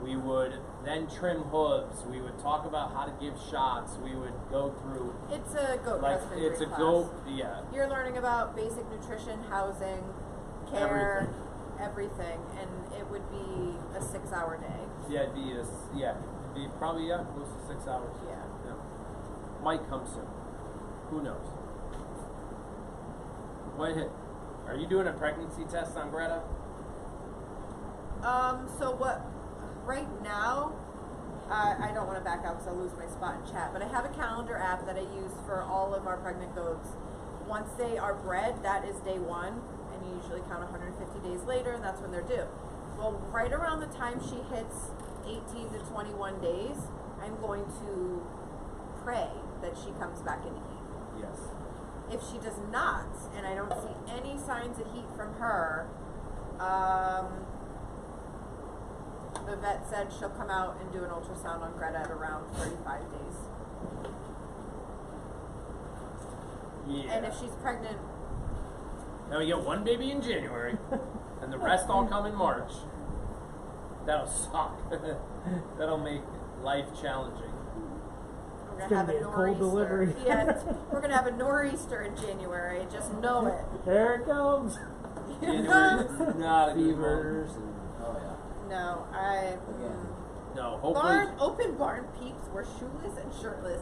We would then trim hooves. We would talk about how to give shots. We would go through. It's a goat Like, husbandry it's a class. goat, yeah. You're learning about basic nutrition, housing, care, everything, and it would be a 6-hour day. Yeah, it'd be probably, close to 6 hours. Yeah. Might come soon. Who knows? Are you doing a pregnancy test on Greta? So what, right now, I don't want to back out because I'll lose my spot in chat, but I have a calendar app that I use for all of our pregnant goats. Once they are bred, that is day 1, and you usually count 150 days later, and that's when they're due. Well, right around the time she hits 18 to 21 days, I'm going to pray that she comes back into heat. Yes. If she does not, and I don't see any signs of heat from her, the vet said she'll come out and do an ultrasound on Greta at around 35 days. Yeah. And if she's pregnant, Now we get one baby in January, and the rest all come in March. That'll suck. That'll make life challenging. we're It's gonna have gonna a be a cold nor'easter. delivery. Yeah, we're gonna have a nor'easter in January. Just know it. There it comes. January's not a good Fevers. month. Oh yeah. No, No, hopefully. open barn peeps were shoeless and shirtless.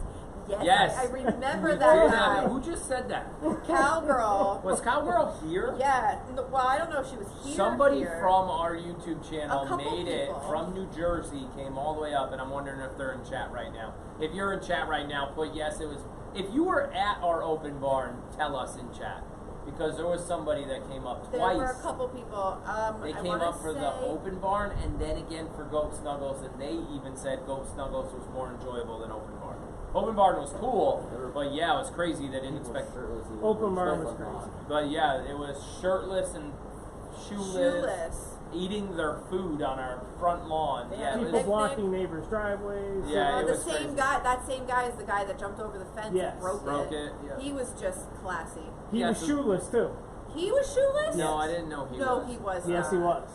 Yes, Yes. I remember We that did guy. have it. Who just said that? Cowgirl. Was Cowgirl here? Yeah. Well, I don't know if she was here. Somebody here. from our YouTube channel A couple made it people. from New Jersey, came all the way up, and I'm wondering if they're in chat right now. If you're in chat right now, put yes. It was. If you were at our open barn, tell us in chat, because there was somebody that came up There twice. were a couple people. They I came wanna up for the say- open barn, and then again for Goat Snuggles, and they even said Goat Snuggles was more enjoyable than open barn. Open barn was cool, but yeah, it was crazy. They didn't expect. Open barn was crazy. But yeah, it was shirtless and shoeless. Eating their food on our front lawn. Yeah, it People was, blocking neighbors' driveways. Yeah, it the was same crazy. guy. That same guy is the guy that jumped over the fence Yes. and broke Broke it. it, yeah. He was just classy. He Yeah, was so- shoeless too. He was shoeless. No, I didn't know he No, was. he was. Yes, he was.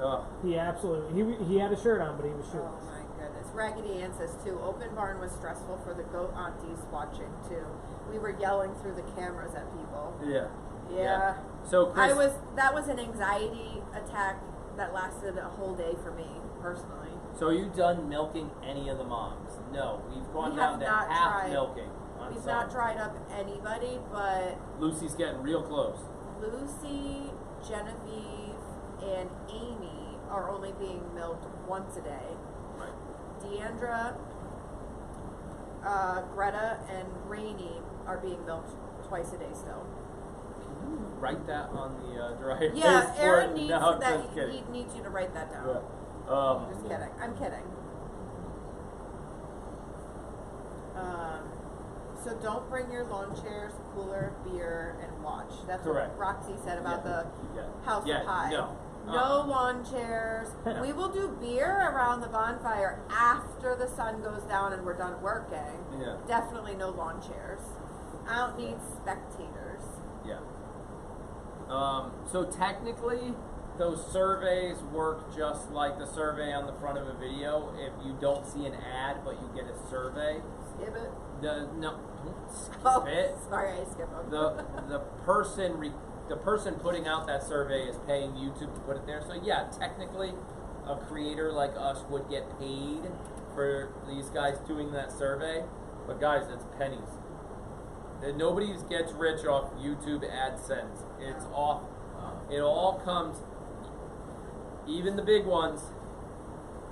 Ugh. He absolutely. He had a shirt on, but he was Oh shoeless. my goodness. Raggedy Ann says too. Open barn was stressful for the goat aunties watching too. We were yelling through the cameras at people. Yeah. Yeah. So Chris, That was an anxiety attack that lasted a whole day for me personally. So are you done milking any of the moms? No, we've gone We down have to not half tried. milking. On We've some. not dried up anybody, but Lucy's getting real close. Lucy, Genevieve, and Amy are only being milked once a day. Right. Deandra, Greta, and Rainey are being milked twice a day still. Can you write that on the dry erase Yeah, board? Aaron needs No, that. just kidding. He needs you to write that down. Yeah. Just kidding. I'm kidding. So don't bring your lawn chairs, cooler, beer, and watch. That's Correct. what Roxy said about Yeah. the house Yeah, of pie. no. No lawn chairs. No. We will do beer around the bonfire after the sun goes down and we're done working. Yeah. Definitely no lawn chairs. I don't need spectators. Yeah. So technically, those surveys work just like the survey on the front of a video. If you don't see an ad, but you get a survey, Skip it. don't skip Oh, it. sorry, I skipped them. The person putting out that survey is paying YouTube to put it there. So yeah, technically, a creator like us would get paid for these guys doing that survey. But guys, it's pennies. Nobody gets rich off YouTube AdSense. It's off. It all comes. Even the big ones.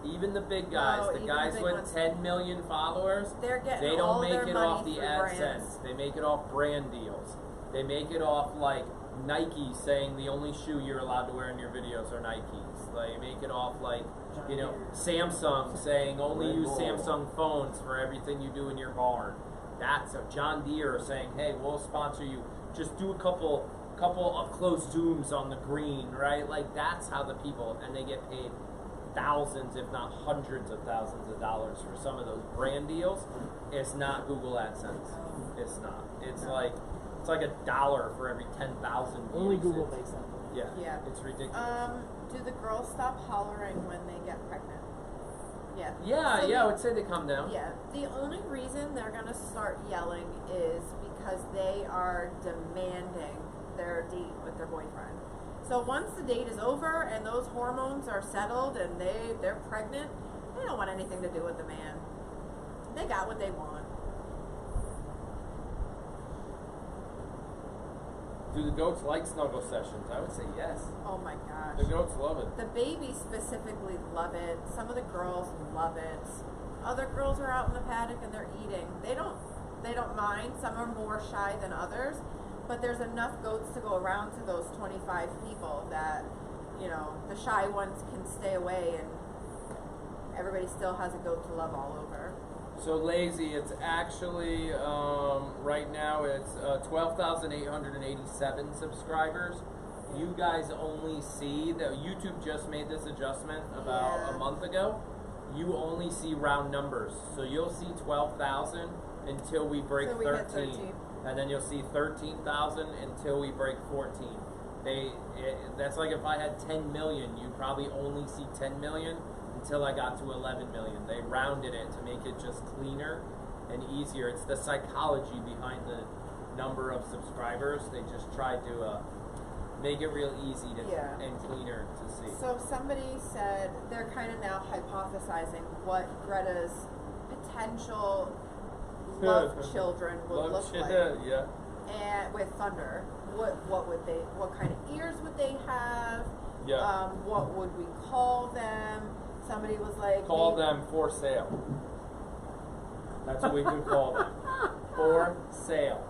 Even the big guys. No, the even guys the big with ones. 10 million followers. They're getting They all don't make their it money off the through AdSense. brands. They make it off brand deals. They make it off like Nike saying the only shoe you're allowed to wear in your videos are Nikes. They make it off like, you know, Samsung saying only use Samsung phones for everything you do in your barn. That's a John Deere saying, hey, we'll sponsor you. Just do a couple of close zooms on the green, right? Like that's how the people, and they get paid thousands, if not hundreds of thousands of dollars for some of those brand deals. It's not Google AdSense. It's not. It's like $1 for every 10,000 views. Only Google makes that. Yeah. Yeah. It's ridiculous. Do the girls stop hollering when they get pregnant? Yeah. Yeah, So yeah. I would say they calm down. Yeah. The only reason they're gonna start yelling is because they are demanding their date with their boyfriend. So once the date is over and those hormones are settled and they're pregnant, they don't want anything to do with the man. They got what they want. Do the goats like snuggle sessions? I would say yes. Oh my gosh. The goats love it. The babies specifically love it. Some of the girls love it. Other girls are out in the paddock and they're eating. They don't mind. Some are more shy than others, but there's enough goats to go around to those 25 people that, you know, the shy ones can stay away and everybody still has a goat to love all over. So Lazy, it's actually right now it's 12,887 subscribers. You guys only see that YouTube just made this adjustment about a month ago. You only see round numbers, so you'll see 12,000 until we break So we hit 13, and then you'll see 13,000 until we break 14. That's like if I had 10 million, you probably only see 10 million until I got to 11 million. They rounded it to make it just cleaner and easier. It's the psychology behind the number of subscribers. They just tried to make it real easy to and cleaner to see. So somebody said they're kind of now hypothesizing what Greta's potential love children would look like. Yeah. And with Thunder, what would they? What kind of ears would they have? Yeah. What would we call them? Somebody was like, Call them for sale. That's what we could call them. For sale.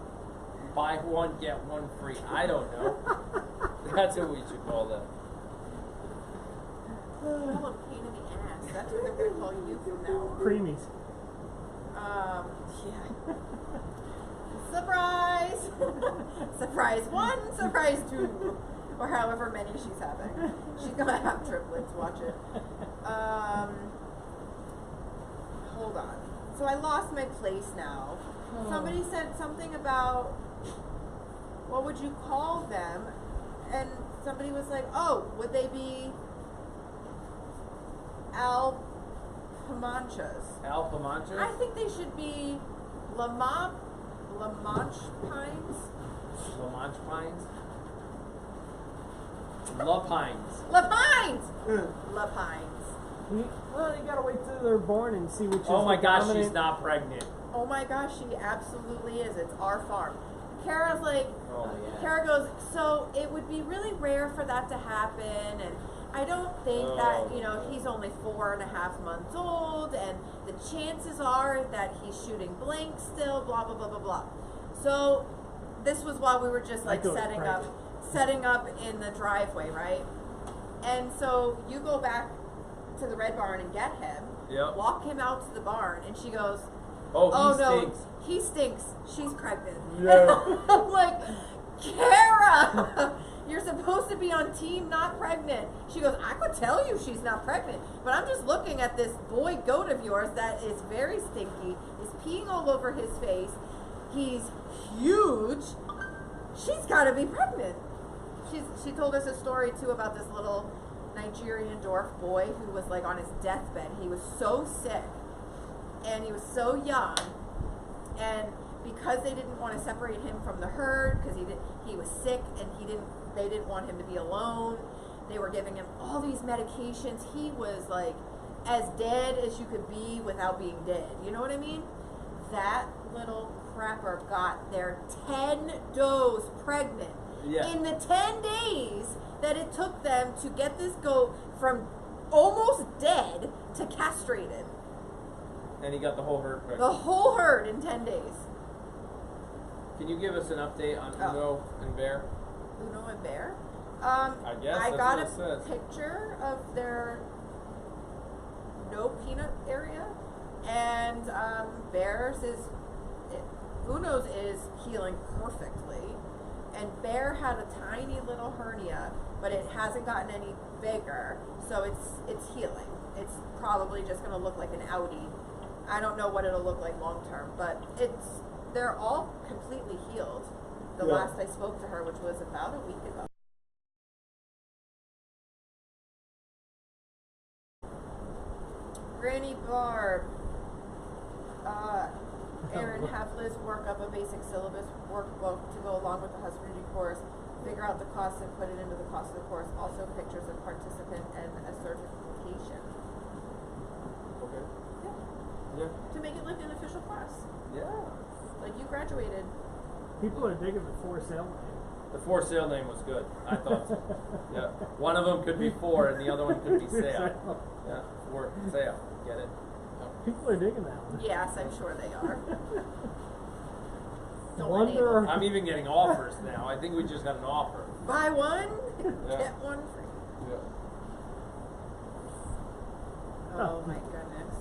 Buy one, get one free. I don't know. That's what we should call them. Call them pain in the ass. That's what they're gonna call you from now. Creamies. Yeah. Surprise! Surprise 1, surprise 2, or however many she's having. She's gonna have triplets. Watch it. Hold on. So I lost my place now. Somebody said something about what would you call them, and somebody was like, "Oh, would they be alpamanchas?" Alpamanchas? I think they should be Lamanche pines. Lamanche pines? La Pines. Lapines! Lapines. Well, you gotta wait till they're born and see which is Oh my the gosh, dominant. she's not pregnant. Oh my gosh, she absolutely is. It's our farm. Kara's like, Oh yeah. Kara goes, so it would be really rare for that to happen, and I don't think that, you know, he's only 4.5 months old, and the chances are that he's shooting blank still, blah, blah, blah, blah, blah. So this was while we were just like setting up in the driveway, right? And so you go back to the red barn and get him, walk him out to the barn, and she goes, Oh, he no, stinks. he stinks. She's pregnant. Yeah. I'm like, Kara, you're supposed to be on team not pregnant. She goes, I could tell you she's not pregnant, but I'm just looking at this boy goat of yours that is very stinky, is peeing all over his face. He's huge. She's got to be pregnant. She told us a story too about this little Nigerian dwarf boy who was like on his deathbed. He was so sick and he was so young, and because they didn't want to separate him from the herd because he was sick and they didn't want him to be alone, they were giving him all these medications. He was like as dead as you could be without being dead. You know what I mean? That little crapper got their 10 does pregnant in the 10 days that it took them to get this goat from almost dead to castrated. And he got the whole herd pregnant. The whole herd in 10 days. Can you give us an update on Uno and Bear? Uno and Bear? I guess I that's got what a it says. picture of their no peanut area, and Uno's is healing perfectly, and Bear had a tiny little hernia, but it hasn't gotten any bigger, so it's healing. It's probably just going to look like an outie I don't know what it'll look like long term, but they're all completely healed. The Yeah. last I spoke to her, which was about a week ago. Granny Barb. Aaron, have Liz work up a basic syllabus workbook to go along with the husbandry course. Figure out the costs and put it into the cost of the course. Also pictures of participant and a certification. Okay. Yeah. Yeah. To make it like an official class. Yeah. Like you graduated. People are digging the for sale name. The for sale name was good. I thought so. Yeah. One of them could be for and the other one could be sale. Yeah. For sale. Get it? People are digging that one. Yes, I'm sure they are. Don't Wonder. enable. I'm even getting offers now. I think we just got an offer. Buy one, Yeah. get one free. Yeah. Oh my goodness.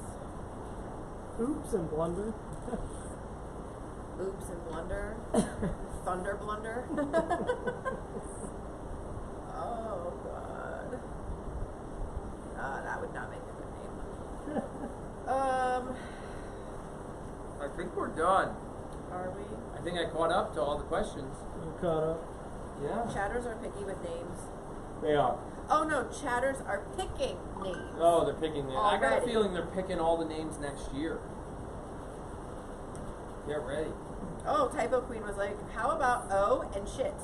Oops and blunder. Oops and blunder. Thunder blunder. Oh god. That would not make a good name. I think we're done. Are we? I think I caught up to all the questions. You caught up. Yeah. Chatters are picky with names. They are. Oh no, chatters are picking names. Oh, they're picking names. I got a Already. feeling they're picking all the names next year. Get ready. Oh, Typo Queen was like, how about O and shit?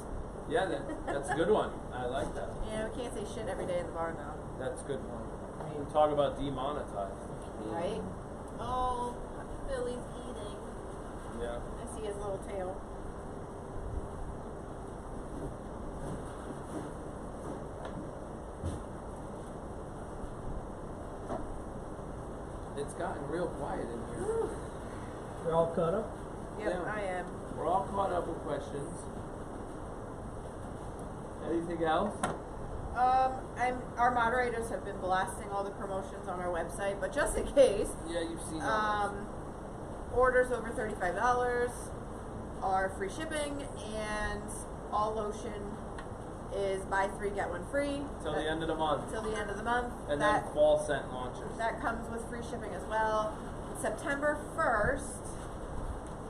Yeah, that's a good one. I like that. You know, we can't say shit every day in the bar now. That's a good one. We talk about demonetized. Right? Oh, Billy's eating. Yeah. I see his little tail. It's gotten real quiet in here. They're all caught up. Yep, Yeah. I am. We're all caught up with questions. Anything else? Our moderators have been blasting all the promotions on our website, but just in case, Yeah, you've seen those. orders over $35 are free shipping, and all lotion is buy 3 get 1 free. Till the end of the month. Till the end of the month. And that, then fall scent launches. that comes with free shipping as well. September 1st,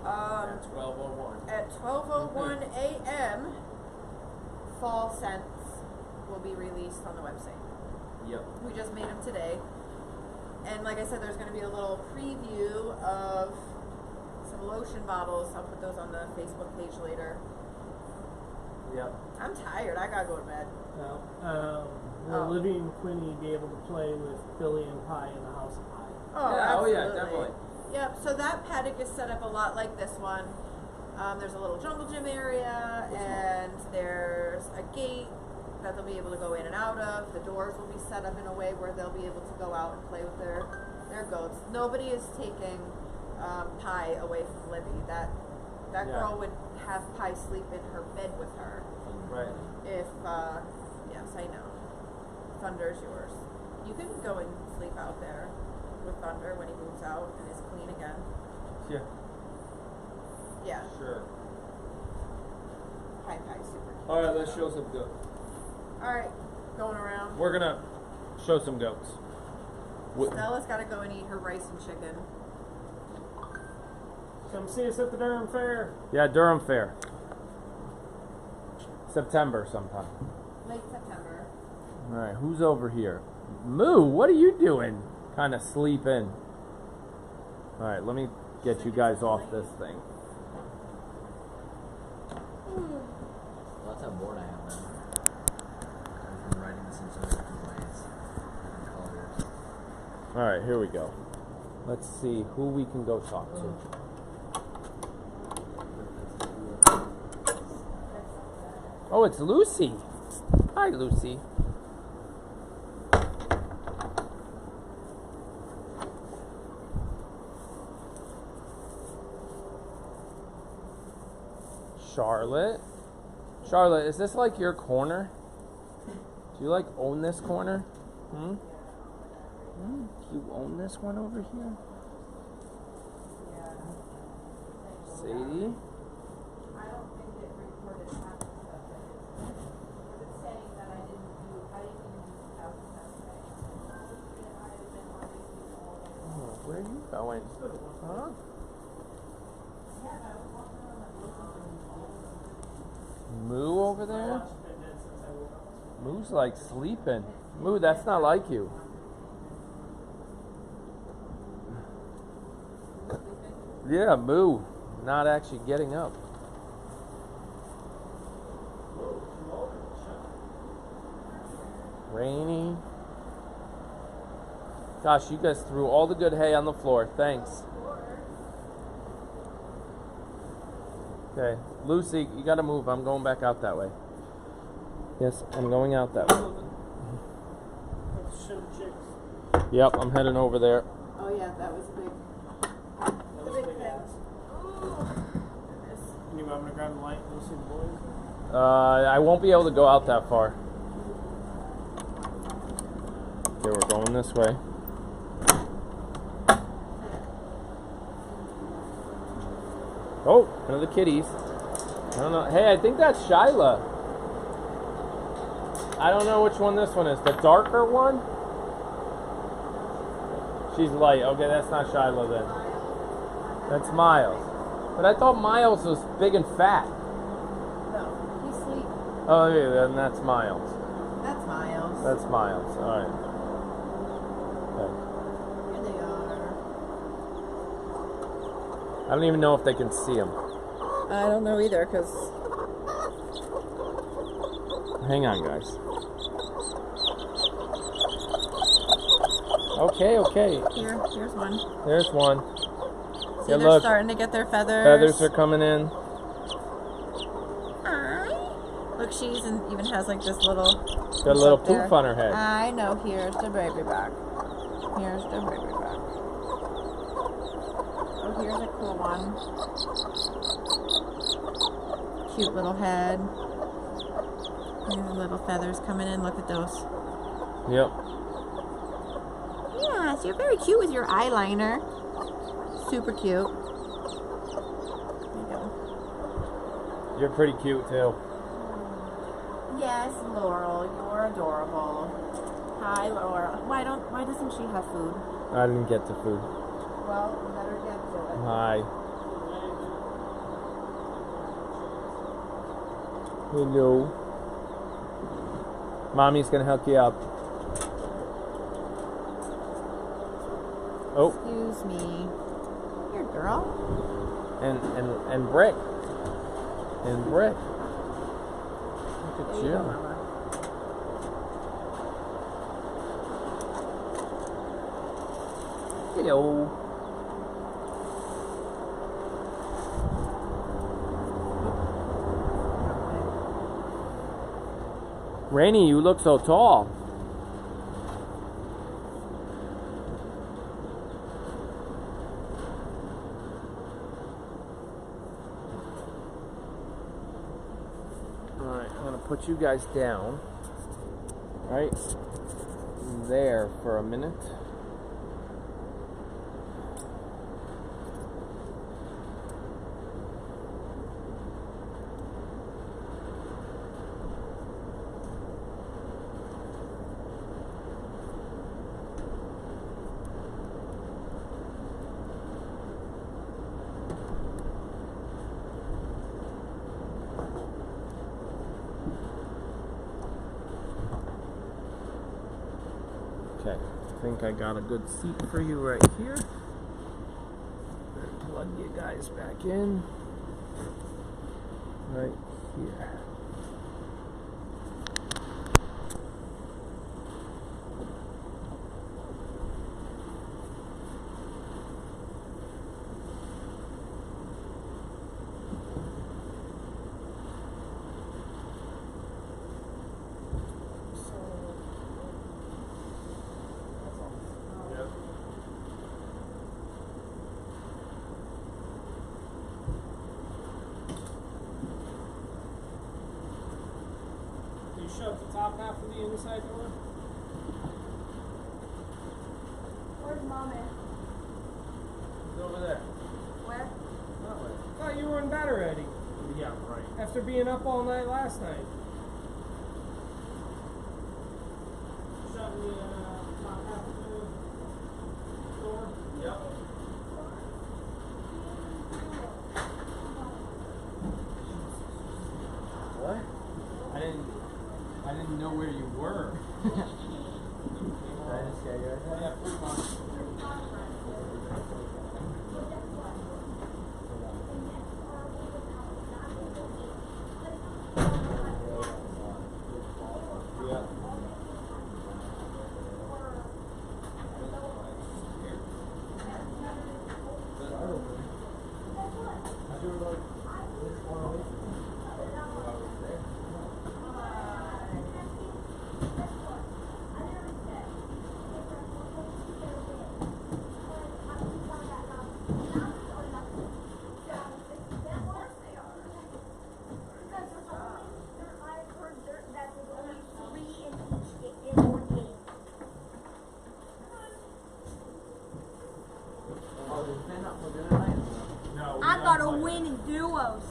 At 12:01. at 12:01 a.m., fall scents will be released on the website. Yep. We just made them today. And like I said, there's going to be a little preview of some lotion bottles. I'll put those on the Facebook page later. Yep. I'm tired. I got to go to bed. Will Livy and Quinny be able to play with Billy and Pie in the House of Pie? Oh, Yeah, oh absolutely. yeah, definitely. Yep, so that paddock is set up a lot like this one. There's a little jungle gym area, and there's a gate that they'll be able to go in and out of. The doors will be set up in a way where they'll be able to go out and play with their goats. Nobody is taking Pie away from Libby. That Yeah. girl would have Pie sleep in her bed with her. Right. If, yes, I know. Thunder's yours. You can go and sleep out there with Thunder when he moves out and is clean again. Yeah. Yeah, Sure. Pie's super cute. All right, let's show some goats. Alright, going around. We're gonna show some goats. Stella's gotta go and eat her rice and chicken. Come see us at the Durham Fair. Yeah, Durham Fair. September sometime. Late September. All right, who's over here? Moo, what are you doing? Kind of sleeping. All right, let me get you guys off this thing. Well, that's how bored I am then. I've been writing this in so many different ways, different colors. All right, here we go. Let's see who we can go talk to. Oh, it's Lucy. Hi, Lucy. Charlotte. Charlotte, is this like your corner? Do you like own this corner? Hmm? Do you own this one over here? Sadie? I don't think it recorded half the stuff that it's saying that I didn't even use 2007. It might have been on these people. Oh, where are you going? going? Huh? Moo over there? Moo's like sleeping. Moo, that's not like you. Yeah, Moo, not actually getting up. Rainy. Gosh, you guys threw all the good hay on the floor. Thanks. Okay, Lucy, you gotta move. I'm going back out that way. Yes, I'm going out that way. Yep, I'm heading over there. Oh yeah, that was a big thing. You want me to grab the light and go see the boys? I won't be able to go out that far. Okay, we're going this way. Oh, one of the kitties. I don't know. Hey, I think that's Shyla. I don't know which one this one is. The darker one? She's light. Okay, that's not Shyla then. That's Miles. But I thought Miles was big and fat. No, he's sleeping. Oh, yeah, then that's Miles. That's Miles. That's Miles. All right. Okay. Here they are. I don't even know if they can see him. I don't know either, because... Hang on, guys. Okay. Here's one. There's one. See, Yeah, they're look. starting to get their feathers. Feathers are coming in. Hi. Look, even has like this little... Got a little up there. poof on her head. I know. Here's the baby back. Here's the baby back. Oh, here's a cool one. Cute little head. Here's the little feathers coming in. Look at those. Yep. Yes, you're very cute with your eyeliner. Super cute. There you go. You're pretty cute too. Yes, Laurel, you're adorable. Hi, Laura. Why doesn't she have food? I didn't get to food. Well, we better get to it. Hi. Hello. Mommy's gonna hook you up. Oh, Excuse me. Here, girl. and Brick. And Brick. Look at There you go, you. Mama. Hello. Rainy, you look so tall. Alright, I'm going to put you guys down right there for a minute. Okay, I think I got a good seat for you right here. Plug you guys back in. Right here. You shut the top half of the inside door? Where's Mom at? It's over there. Where? That way. I thought you were in bed already. Yeah, right. After being up all night last night. Shutting the top half of the door? Yep. What? I didn't know where you were. Did I just scare you right there? Yeah, pretty much. Yeah. Oh, did Finn not play good tonight? No, we I don't gotta play win in duos.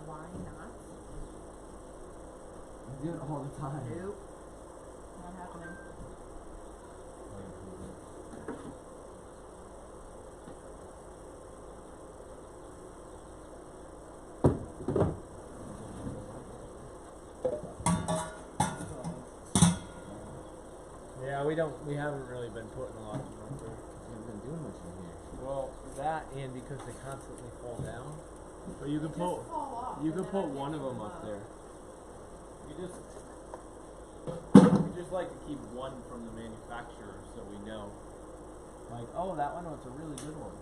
Why not? I do it all the time. Nope. Not happening. Yeah, we haven't really been putting a lot of them up there. You haven't been doing much in here. Well, that and because they constantly fall down. But you could Just put fall off, you and could then put I one pick of them them up up. there. We just like to keep one from the manufacturer so we know. Like, oh, that one was a really good one.